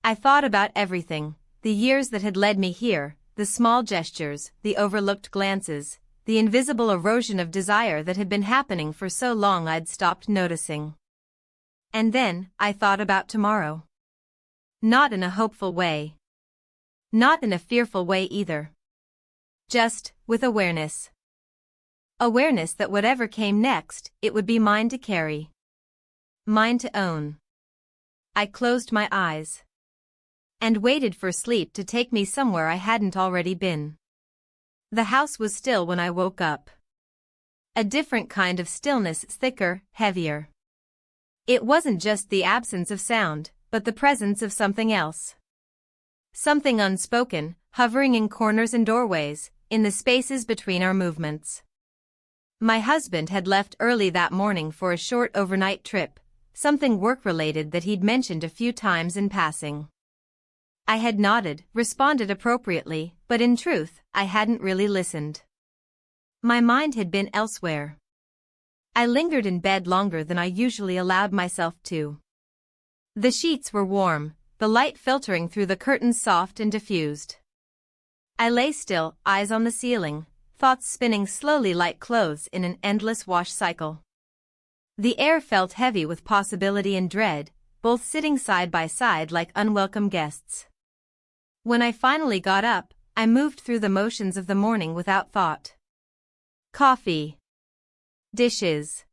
I thought about everything, the years that had led me here, the small gestures, the overlooked glances, the invisible erosion of desire that had been happening for so long I'd stopped noticing. And then, I thought about tomorrow. Not in a hopeful way. Not in a fearful way either. Just, with awareness. Awareness that whatever came next, it would be mine to carry. Mine to own. I closed my eyes. And waited for sleep to take me somewhere I hadn't already been. The house was still when I woke up. A different kind of stillness, thicker, heavier. It wasn't just the absence of sound, but the presence of something else. Something unspoken, hovering in corners and doorways, in the spaces between our movements. My husband had left early that morning for a short overnight trip, something work-related that he'd mentioned a few times in passing. I had nodded, responded appropriately, but in truth, I hadn't really listened. My mind had been elsewhere. I lingered in bed longer than I usually allowed myself to. The sheets were warm, the light filtering through the curtains soft and diffused. I lay still, eyes on the ceiling, thoughts spinning slowly like clothes in an endless wash cycle. The air felt heavy with possibility and dread, both sitting side by side like unwelcome guests. When I finally got up, I moved through the motions of the morning without thought. Coffee. Dishes.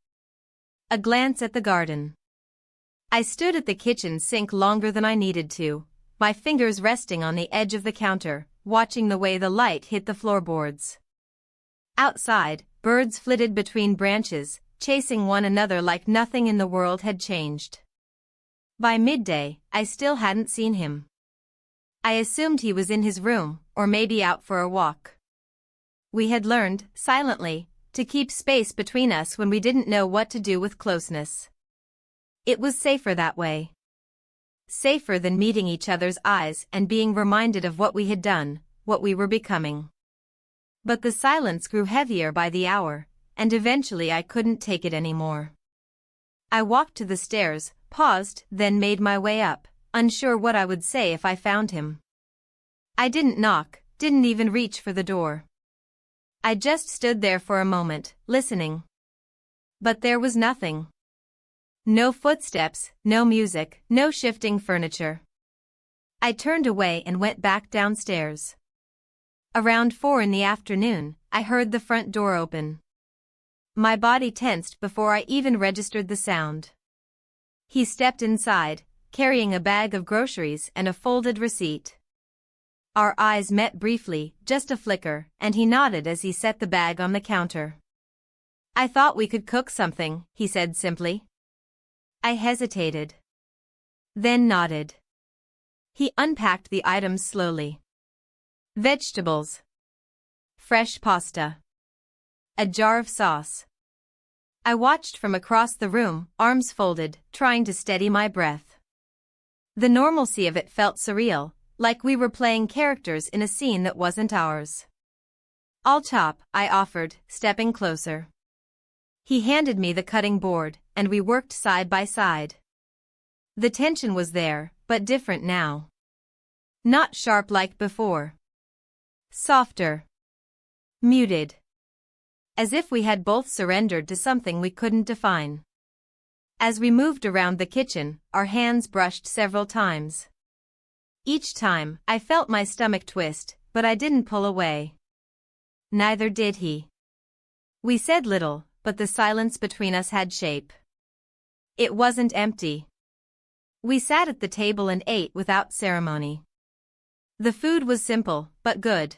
A glance at the garden. I stood at the kitchen sink longer than I needed to, my fingers resting on the edge of the counter, watching the way the light hit the floorboards. Outside, birds flitted between branches, chasing one another like nothing in the world had changed. By midday, I still hadn't seen him. I assumed he was in his room, or maybe out for a walk. We had learned, silently, to keep space between us when we didn't know what to do with closeness. It was safer that way. Safer than meeting each other's eyes and being reminded of what we had done, what we were becoming. But the silence grew heavier by the hour, and eventually I couldn't take it anymore. I walked to the stairs, paused, then made my way up, unsure what I would say if I found him. I didn't knock, didn't even reach for the door. I just stood there for a moment, listening. But there was nothing. No footsteps, no music, no shifting furniture. I turned away and went back downstairs. Around 4 in the afternoon, I heard the front door open. My body tensed before I even registered the sound. He stepped inside, carrying a bag of groceries and a folded receipt. Our eyes met briefly, just a flicker, and he nodded as he set the bag on the counter. "I thought we could cook something," he said simply. I hesitated. Then nodded. He unpacked the items slowly. Vegetables. Fresh pasta. A jar of sauce. I watched from across the room, arms folded, trying to steady my breath. The normalcy of it felt surreal, like we were playing characters in a scene that wasn't ours. "I'll chop," I offered, stepping closer. He handed me the cutting board, and we worked side by side. The tension was there, but different now. Not sharp like before. Softer. Muted. As if we had both surrendered to something we couldn't define. As we moved around the kitchen, our hands brushed several times. Each time, I felt my stomach twist, but I didn't pull away. Neither did he. We said little, but the silence between us had shape. It wasn't empty. We sat at the table and ate without ceremony. The food was simple, but good.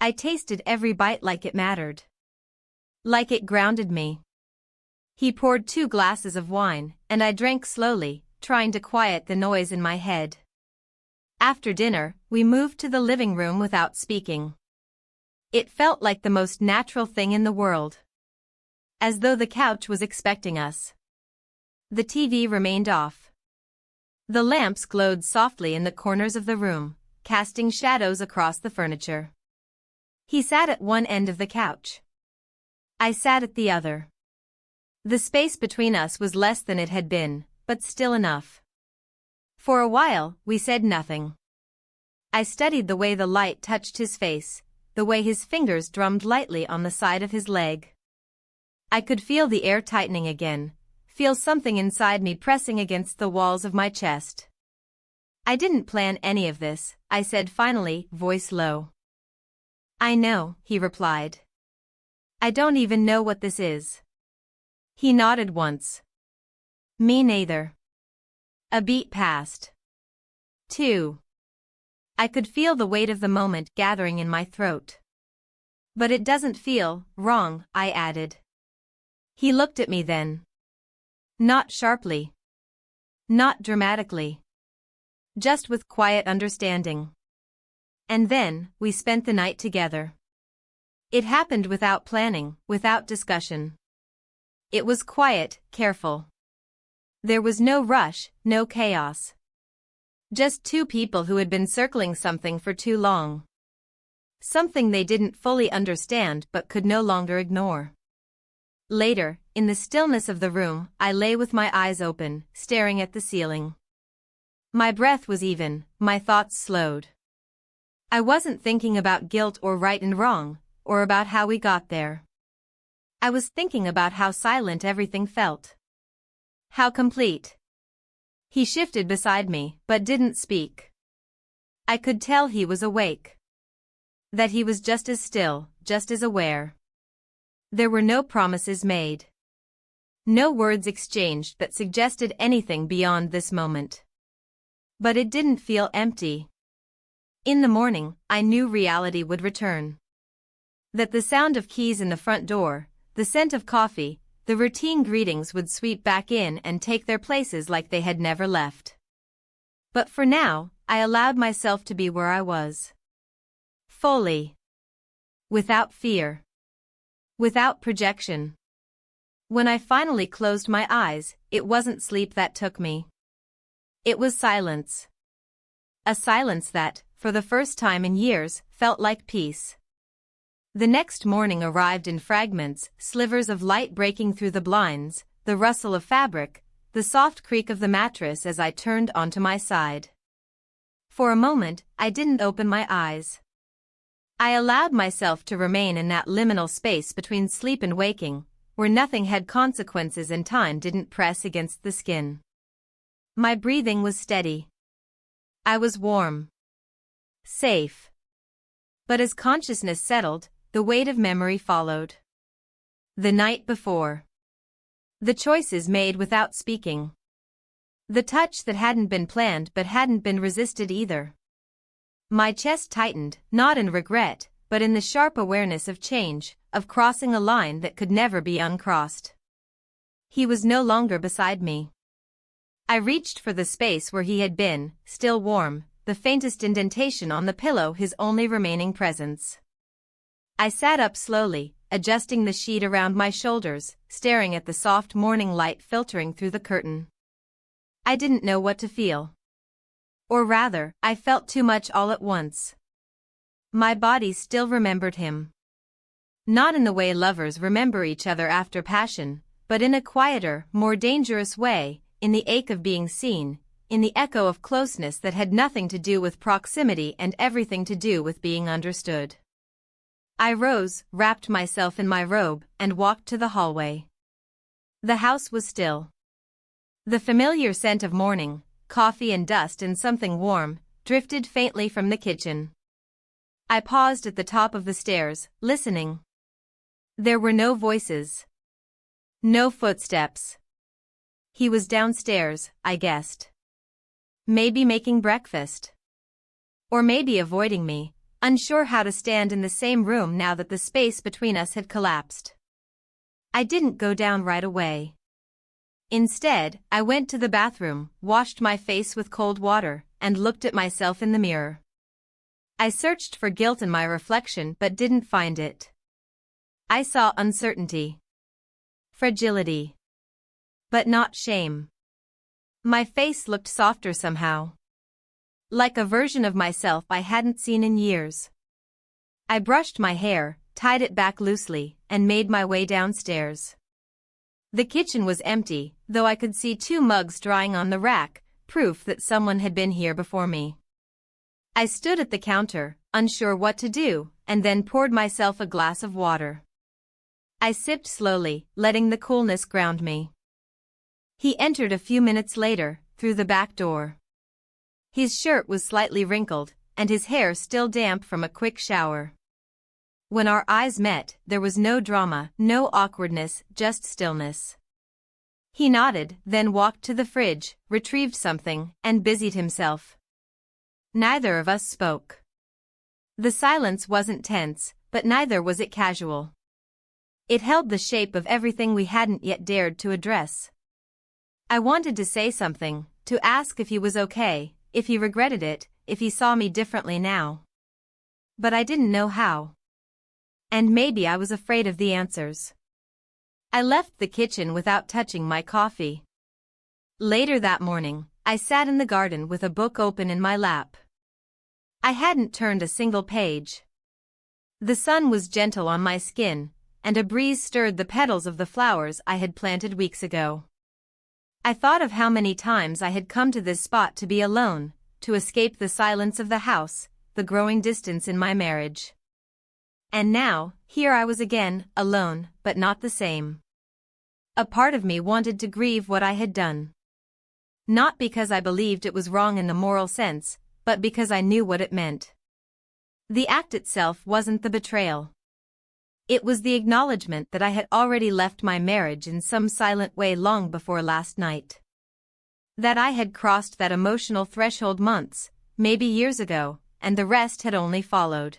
I tasted every bite like it mattered. Like it grounded me. He poured 2 glasses of wine, and I drank slowly, trying to quiet the noise in my head. After dinner, we moved to the living room without speaking. It felt like the most natural thing in the world. As though the couch was expecting us. The TV remained off. The lamps glowed softly in the corners of the room, casting shadows across the furniture. He sat at one end of the couch. I sat at the other. The space between us was less than it had been, but still enough. For a while, we said nothing. I studied the way the light touched his face, the way his fingers drummed lightly on the side of his leg. I could feel the air tightening again, feel something inside me pressing against the walls of my chest. "I didn't plan any of this," I said finally, voice low. "I know," he replied. "I don't even know what this is." He nodded once. "Me neither." A beat passed. 2. I could feel the weight of the moment gathering in my throat. "But it doesn't feel wrong," I added. He looked at me then. Not sharply. Not dramatically. Just with quiet understanding. And then, we spent the night together. It happened without planning, without discussion. It was quiet, careful. There was no rush, no chaos. Just 2 people who had been circling something for too long. something they didn't fully understand but could no longer ignore. Later, in the stillness of the room, I lay with my eyes open, staring at the ceiling. My breath was even, my thoughts slowed. I wasn't thinking about guilt or right and wrong, or about how we got there. I was thinking about how silent everything felt. How complete. He shifted beside me, but didn't speak. I could tell he was awake. That he was just as still, just as aware. There were no promises made. No words exchanged that suggested anything beyond this moment. But it didn't feel empty. In the morning, I knew reality would return. That the sound of keys in the front door, the scent of coffee, the routine greetings would sweep back in and take their places like they had never left. But for now, I allowed myself to be where I was. Fully. Without fear. Without projection. When I finally closed my eyes, it wasn't sleep that took me. It was silence. A silence that, for the first time in years, felt like peace. The next morning arrived in fragments, slivers of light breaking through the blinds, the rustle of fabric, the soft creak of the mattress as I turned onto my side. For a moment, I didn't open my eyes. I allowed myself to remain in that liminal space between sleep and waking, where nothing had consequences and time didn't press against the skin. My breathing was steady. I was warm. Safe. But as consciousness settled, the weight of memory followed. The night before. The choices made without speaking. The touch that hadn't been planned but hadn't been resisted either. My chest tightened, not in regret, but in the sharp awareness of change, of crossing a line that could never be uncrossed. He was no longer beside me. I reached for the space where he had been, still warm, the faintest indentation on the pillow his only remaining presence. I sat up slowly, adjusting the sheet around my shoulders, staring at the soft morning light filtering through the curtain. I didn't know what to feel. Or rather, I felt too much all at once. My body still remembered him. Not in the way lovers remember each other after passion, but in a quieter, more dangerous way, in the ache of being seen, in the echo of closeness that had nothing to do with proximity and everything to do with being understood. I rose, wrapped myself in my robe, and walked to the hallway. The house was still. The familiar scent of morning, coffee and dust and something warm, drifted faintly from the kitchen. I paused at the top of the stairs, listening. There were no voices. No footsteps. He was downstairs, I guessed. Maybe making breakfast. Or maybe avoiding me, unsure how to stand in the same room now that the space between us had collapsed. I didn't go down right away. Instead, I went to the bathroom, washed my face with cold water, and looked at myself in the mirror. I searched for guilt in my reflection but didn't find it. I saw uncertainty. Fragility. But not shame. My face looked softer somehow. Like a version of myself I hadn't seen in years. I brushed my hair, tied it back loosely, and made my way downstairs. The kitchen was empty, though I could see 2 mugs drying on the rack, proof that someone had been here before me. I stood at the counter, unsure what to do, and then poured myself a glass of water. I sipped slowly, letting the coolness ground me. He entered a few minutes later, through the back door. His shirt was slightly wrinkled, and his hair still damp from a quick shower. When our eyes met, there was no drama, no awkwardness, just stillness. He nodded, then walked to the fridge, retrieved something, and busied himself. Neither of us spoke. The silence wasn't tense, but neither was it casual. It held the shape of everything we hadn't yet dared to address. I wanted to say something, to ask if he was okay, if he regretted it, if he saw me differently now. But I didn't know how. And maybe I was afraid of the answers. I left the kitchen without touching my coffee. Later that morning, I sat in the garden with a book open in my lap. I hadn't turned a single page. The sun was gentle on my skin, and a breeze stirred the petals of the flowers I had planted weeks ago. I thought of how many times I had come to this spot to be alone, to escape the silence of the house, the growing distance in my marriage. And now, here I was again, alone, but not the same. A part of me wanted to grieve what I had done. Not because I believed it was wrong in the moral sense, but because I knew what it meant. The act itself wasn't the betrayal. It was the acknowledgement that I had already left my marriage in some silent way long before last night. That I had crossed that emotional threshold months, maybe years ago, and the rest had only followed.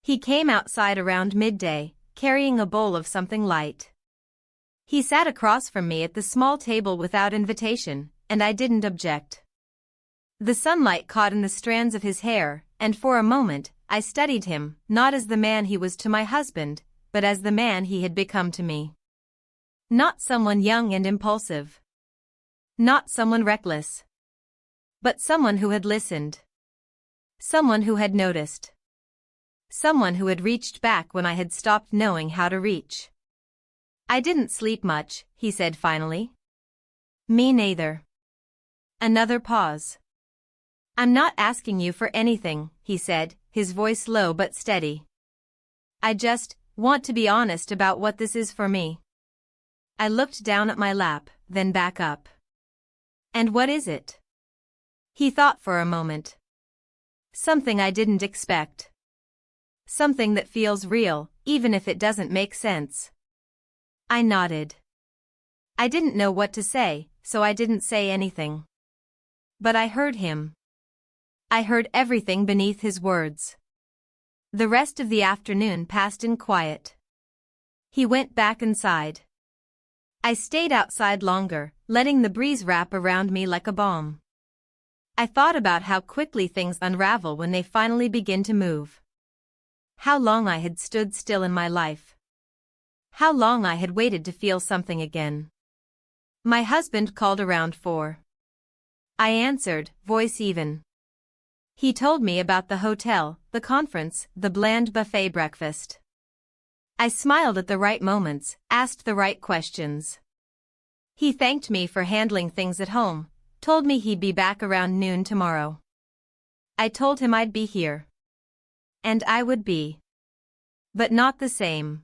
He came outside around midday, carrying a bowl of something light. He sat across from me at the small table without invitation, and I didn't object. The sunlight caught in the strands of his hair, and for a moment, I studied him, not as the man he was to my husband, but as the man he had become to me. Not someone young and impulsive. Not someone reckless. But someone who had listened. Someone who had noticed. Someone who had reached back when I had stopped knowing how to reach. "I didn't sleep much," he said finally. "Me neither." Another pause. "I'm not asking you for anything," he said, his voice low but steady. "I just want to be honest about what this is for me." I looked down at my lap, then back up. "And what is it?" He thought for a moment. "Something I didn't expect. Something that feels real, even if it doesn't make sense." I nodded. I didn't know what to say, so I didn't say anything. But I heard him. I heard everything beneath his words. The rest of the afternoon passed in quiet. He went back inside. I stayed outside longer, letting the breeze wrap around me like a balm. I thought about how quickly things unravel when they finally begin to move. How long I had stood still in my life. How long I had waited to feel something again. My husband called around 4. I answered, voice even. He told me about the hotel, the conference, the bland buffet breakfast. I smiled at the right moments, asked the right questions. He thanked me for handling things at home, told me he'd be back around noon tomorrow. I told him I'd be here. And I would be. But not the same.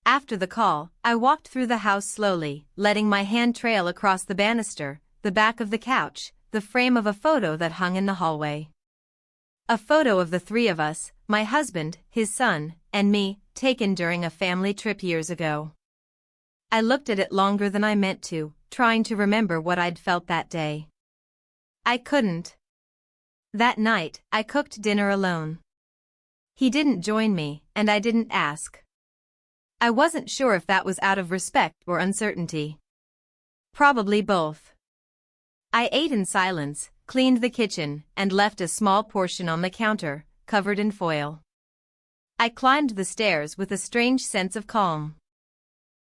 After the call, I walked through the house slowly, letting my hand trail across the banister, the back of the couch, the frame of a photo that hung in the hallway. A photo of the three of us, my husband, his son, and me, taken during a family trip years ago. I looked at it longer than I meant to, trying to remember what I'd felt that day. I couldn't. That night, I cooked dinner alone. He didn't join me, and I didn't ask. I wasn't sure if that was out of respect or uncertainty. Probably both. I ate in silence, cleaned the kitchen, and left a small portion on the counter, covered in foil. I climbed the stairs with a strange sense of calm.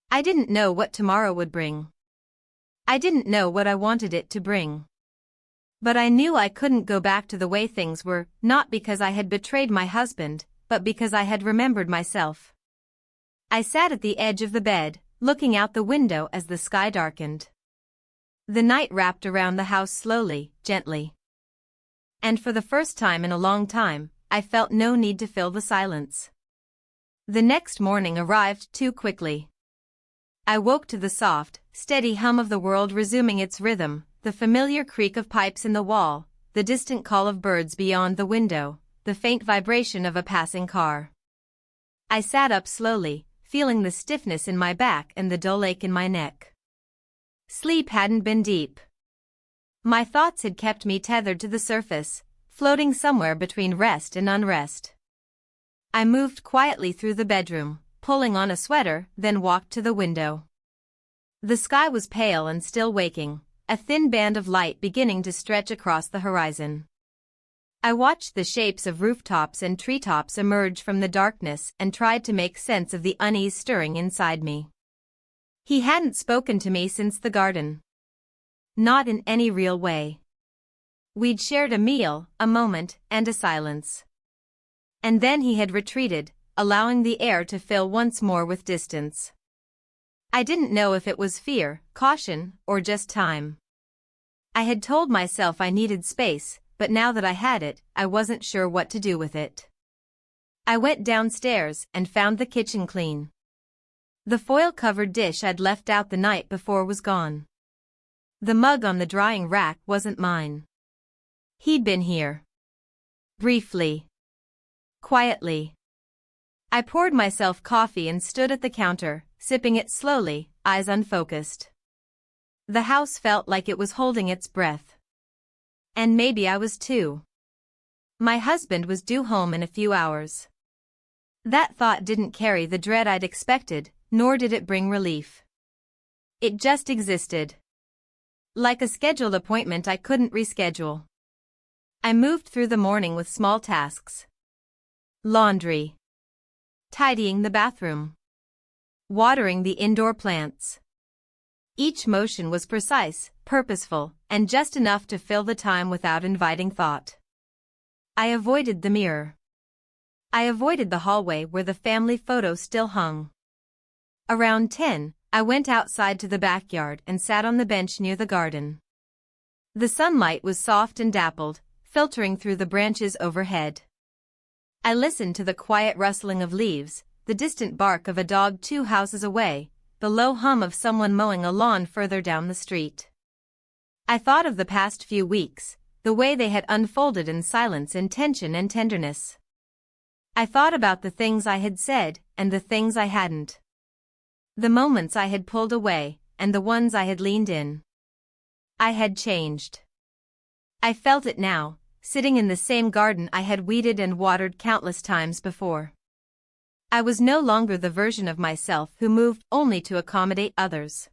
I didn't know what tomorrow would bring. I didn't know what I wanted it to bring. But I knew I couldn't go back to the way things were, not because I had betrayed my husband, but because I had remembered myself. I sat at the edge of the bed, looking out the window as the sky darkened. The night wrapped around the house slowly, gently. And for the first time in a long time, I felt no need to fill the silence. The next morning arrived too quickly. I woke to the soft, steady hum of the world resuming its rhythm, the familiar creak of pipes in the wall, the distant call of birds beyond the window, the faint vibration of a passing car. I sat up slowly, feeling the stiffness in my back and the dull ache in my neck. Sleep hadn't been deep. My thoughts had kept me tethered to the surface, floating somewhere between rest and unrest. I moved quietly through the bedroom, pulling on a sweater, then walked to the window. The sky was pale and still waking, a thin band of light beginning to stretch across the horizon. I watched the shapes of rooftops and treetops emerge from the darkness and tried to make sense of the unease stirring inside me. He hadn't spoken to me since the garden. Not in any real way. We'd shared a meal, a moment, and a silence. And then he had retreated, allowing the air to fill once more with distance. I didn't know if it was fear, caution, or just time. I had told myself I needed space, but now that I had it, I wasn't sure what to do with it. I went downstairs and found the kitchen clean. The foil-covered dish I'd left out the night before was gone. The mug on the drying rack wasn't mine. He'd been here. Briefly. Quietly. I poured myself coffee and stood at the counter, sipping it slowly, eyes unfocused. The house felt like it was holding its breath. And maybe I was too. My husband was due home in a few hours. That thought didn't carry the dread I'd expected, nor did it bring relief. It just existed. Like a scheduled appointment I couldn't reschedule. I moved through the morning with small tasks. Laundry. Tidying the bathroom. Watering the indoor plants. Each motion was precise, purposeful, and just enough to fill the time without inviting thought. I avoided the mirror. I avoided the hallway where the family photo still hung. Around 10, I went outside to the backyard and sat on the bench near the garden. The sunlight was soft and dappled, filtering through the branches overhead. I listened to the quiet rustling of leaves, the distant bark of a dog 2 houses away, the low hum of someone mowing a lawn further down the street. I thought of the past few weeks, the way they had unfolded in silence and tension and tenderness. I thought about the things I had said and the things I hadn't. The moments I had pulled away and the ones I had leaned in. I had changed. I felt it now, sitting in the same garden I had weeded and watered countless times before. I was no longer the version of myself who moved only to accommodate others.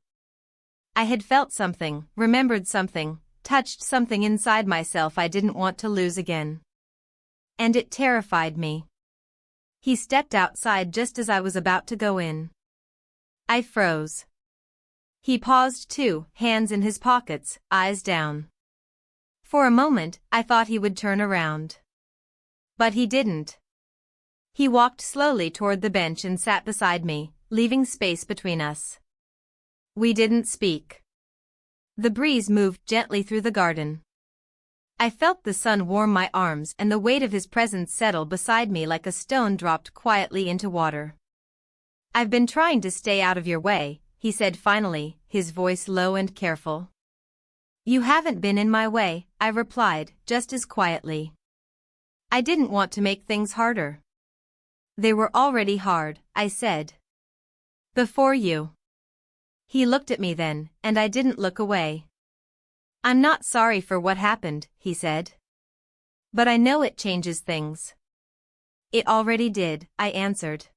I had felt something, remembered something, touched something inside myself I didn't want to lose again. And it terrified me. He stepped outside just as I was about to go in. I froze. He paused too, hands in his pockets, eyes down. For a moment, I thought he would turn around. But he didn't. He walked slowly toward the bench and sat beside me, leaving space between us. We didn't speak. The breeze moved gently through the garden. I felt the sun warm my arms and the weight of his presence settle beside me like a stone dropped quietly into water. I've been trying to stay out of your way, he said finally, his voice low and careful. You haven't been in my way, I replied, just as quietly. I didn't want to make things harder. They were already hard, I said. Before you. He looked at me then, and I didn't look away. I'm not sorry for what happened, he said. But I know it changes things. It already did, I answered.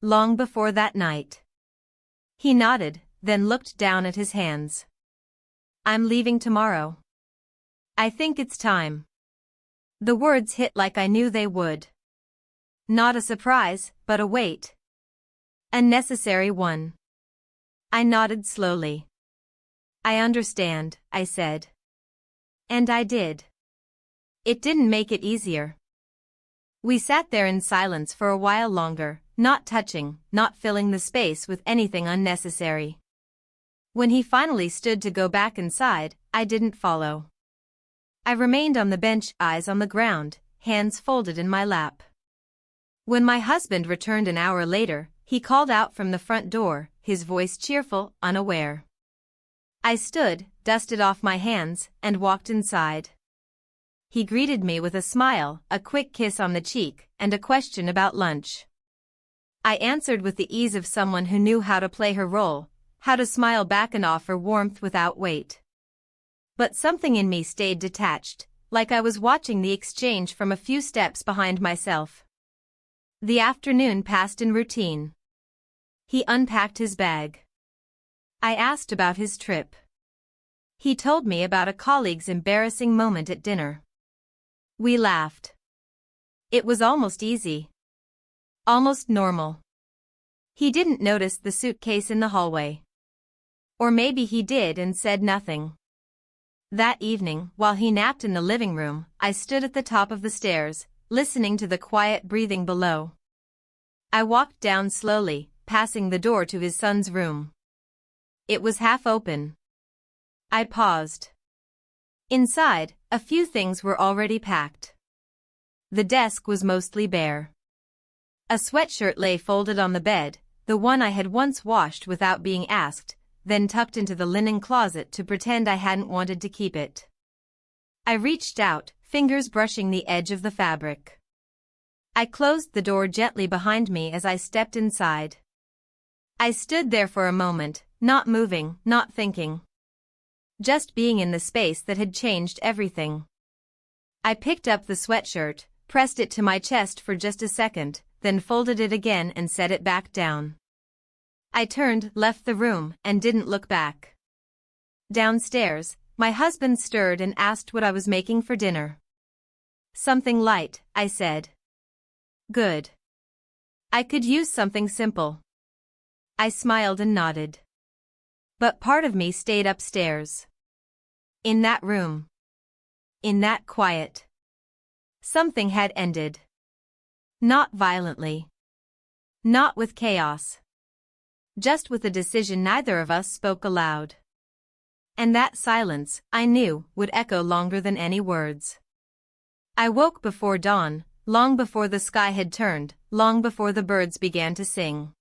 Long before that night. He nodded, then looked down at his hands. I'm leaving tomorrow. I think it's time. The words hit like I knew they would. Not a surprise, but a weight. A necessary one. I nodded slowly. I understand, I said. And I did. It didn't make it easier. We sat there in silence for a while longer, not touching, not filling the space with anything unnecessary. When he finally stood to go back inside, I didn't follow. I remained on the bench, eyes on the ground, hands folded in my lap. When my husband returned an hour later, he called out from the front door, his voice cheerful, unaware. I stood, dusted off my hands, and walked inside. He greeted me with a smile, a quick kiss on the cheek, and a question about lunch. I answered with the ease of someone who knew how to play her role, how to smile back and offer warmth without weight. But something in me stayed detached, like I was watching the exchange from a few steps behind myself. The afternoon passed in routine. He unpacked his bag. I asked about his trip. He told me about a colleague's embarrassing moment at dinner. We laughed. It was almost easy. Almost normal. He didn't notice the suitcase in the hallway. Or maybe he did and said nothing. That evening, while he napped in the living room, I stood at the top of the stairs, listening to the quiet breathing below. I walked down slowly, passing the door to his son's room. It was half open. I paused. Inside, a few things were already packed. The desk was mostly bare. A sweatshirt lay folded on the bed, the one I had once washed without being asked, then tucked into the linen closet to pretend I hadn't wanted to keep it. I reached out, fingers brushing the edge of the fabric. I closed the door gently behind me as I stepped inside. I stood there for a moment, not moving, not thinking. Just being in the space that had changed everything. I picked up the sweatshirt, pressed it to my chest for just a second, then folded it again and set it back down. I turned, left the room, and didn't look back. Downstairs, my husband stirred and asked what I was making for dinner. Something light, I said. Good. I could use something simple. I smiled and nodded. But part of me stayed upstairs. In that room. In that quiet. Something had ended. Not violently. Not with chaos. Just with a decision neither of us spoke aloud. And that silence, I knew, would echo longer than any words. I woke before dawn, long before the sky had turned, long before the birds began to sing.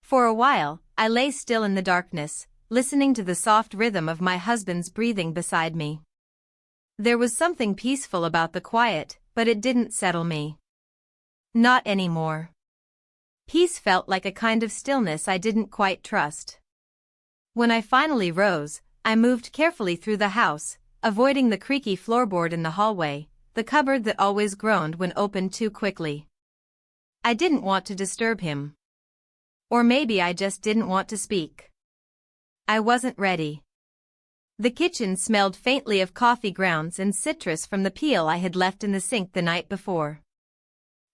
For a while, I lay still in the darkness, listening to the soft rhythm of my husband's breathing beside me. There was something peaceful about the quiet, but it didn't settle me. Not anymore. Peace felt like a kind of stillness I didn't quite trust. When I finally rose, I moved carefully through the house, avoiding the creaky floorboard in the hallway, the cupboard that always groaned when opened too quickly. I didn't want to disturb him. Or maybe I just didn't want to speak. I wasn't ready. The kitchen smelled faintly of coffee grounds and citrus from the peel I had left in the sink the night before.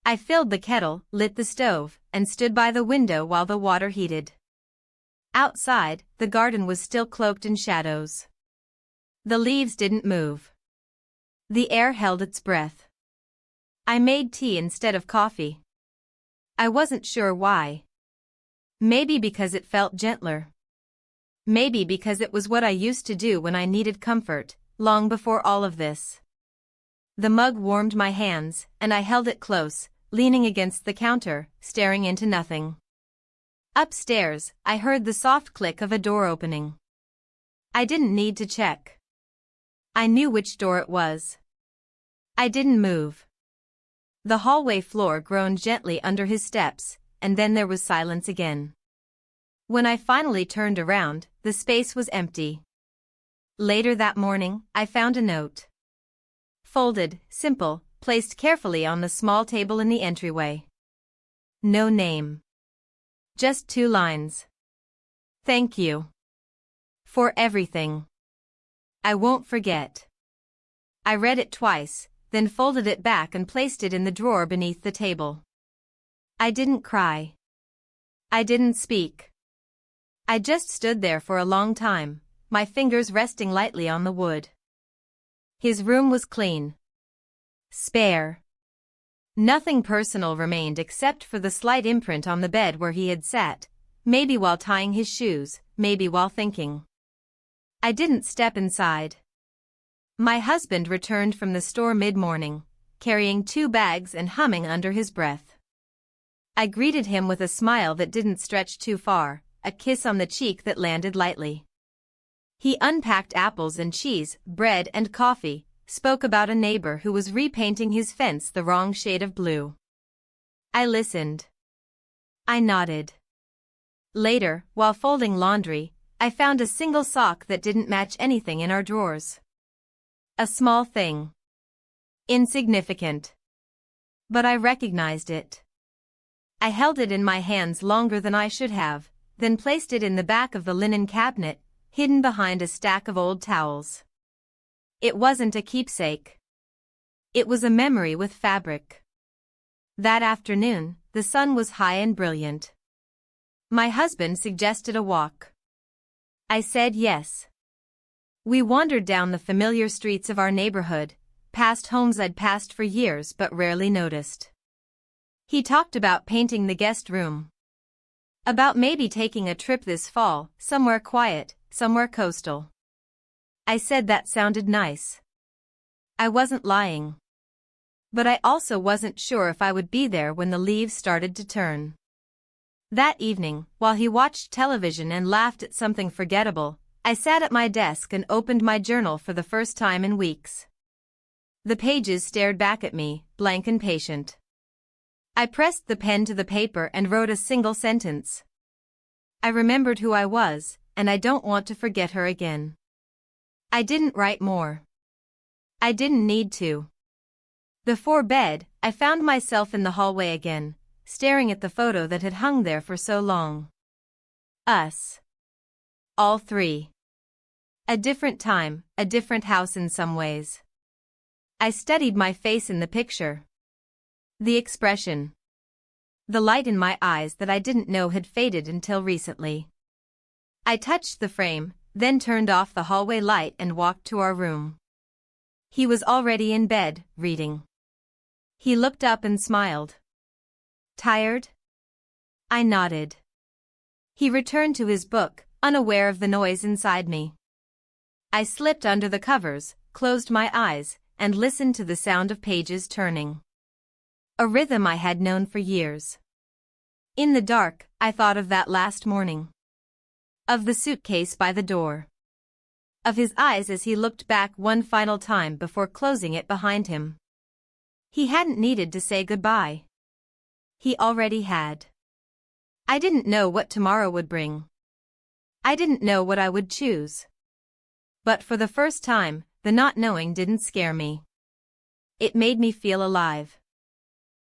I filled the kettle, lit the stove, and stood by the window while the water heated. Outside, the garden was still cloaked in shadows. The leaves didn't move. The air held its breath. I made tea instead of coffee. I wasn't sure why. Maybe because it felt gentler. Maybe because it was what I used to do when I needed comfort, long before all of this. The mug warmed my hands, and I held it close, leaning against the counter, staring into nothing. Upstairs, I heard the soft click of a door opening. I didn't need to check. I knew which door it was. I didn't move. The hallway floor groaned gently under his steps, and then there was silence again. When I finally turned around, the space was empty. Later that morning, I found a note. Folded, simple, placed carefully on the small table in the entryway. No name. Just 2 lines. Thank you. For everything. I won't forget. I read it twice, then folded it back and placed it in the drawer beneath the table. I didn't cry. I didn't speak. I just stood there for a long time, my fingers resting lightly on the wood. His room was clean. Spare. Nothing personal remained except for the slight imprint on the bed where he had sat, maybe while tying his shoes, maybe while thinking. I didn't step inside. My husband returned from the store mid-morning, carrying 2 bags and humming under his breath. I greeted him with a smile that didn't stretch too far, a kiss on the cheek that landed lightly. He unpacked apples and cheese, bread and coffee, spoke about a neighbor who was repainting his fence the wrong shade of blue. I listened. I nodded. Later, while folding laundry, I found a single sock that didn't match anything in our drawers. A small thing. Insignificant. But I recognized it. I held it in my hands longer than I should have, then placed it in the back of the linen cabinet, hidden behind a stack of old towels. It wasn't a keepsake. It was a memory with fabric. That afternoon, the sun was high and brilliant. My husband suggested a walk. I said yes. We wandered down the familiar streets of our neighborhood, past homes I'd passed for years but rarely noticed. He talked about painting the guest room. About maybe taking a trip this fall, somewhere quiet, somewhere coastal. I said that sounded nice. I wasn't lying. But I also wasn't sure if I would be there when the leaves started to turn. That evening, while he watched television and laughed at something forgettable, I sat at my desk and opened my journal for the first time in weeks. The pages stared back at me, blank and patient. I pressed the pen to the paper and wrote a single sentence. I remembered who I was, and I don't want to forget her again. I didn't write more. I didn't need to. Before bed, I found myself in the hallway again, staring at the photo that had hung there for so long. Us. All three. A different time, a different house in some ways. I studied my face in the picture. The expression. The light in my eyes that I didn't know had faded until recently. I touched the frame, then turned off the hallway light and walked to our room. He was already in bed, reading. He looked up and smiled. Tired? I nodded. He returned to his book, unaware of the noise inside me. I slipped under the covers, closed my eyes, and listened to the sound of pages turning. A rhythm I had known for years. In the dark, I thought of that last morning. Of the suitcase by the door. Of his eyes as he looked back one final time before closing it behind him. He hadn't needed to say goodbye. He already had. I didn't know what tomorrow would bring. I didn't know what I would choose. But for the first time, the not knowing didn't scare me. It made me feel alive.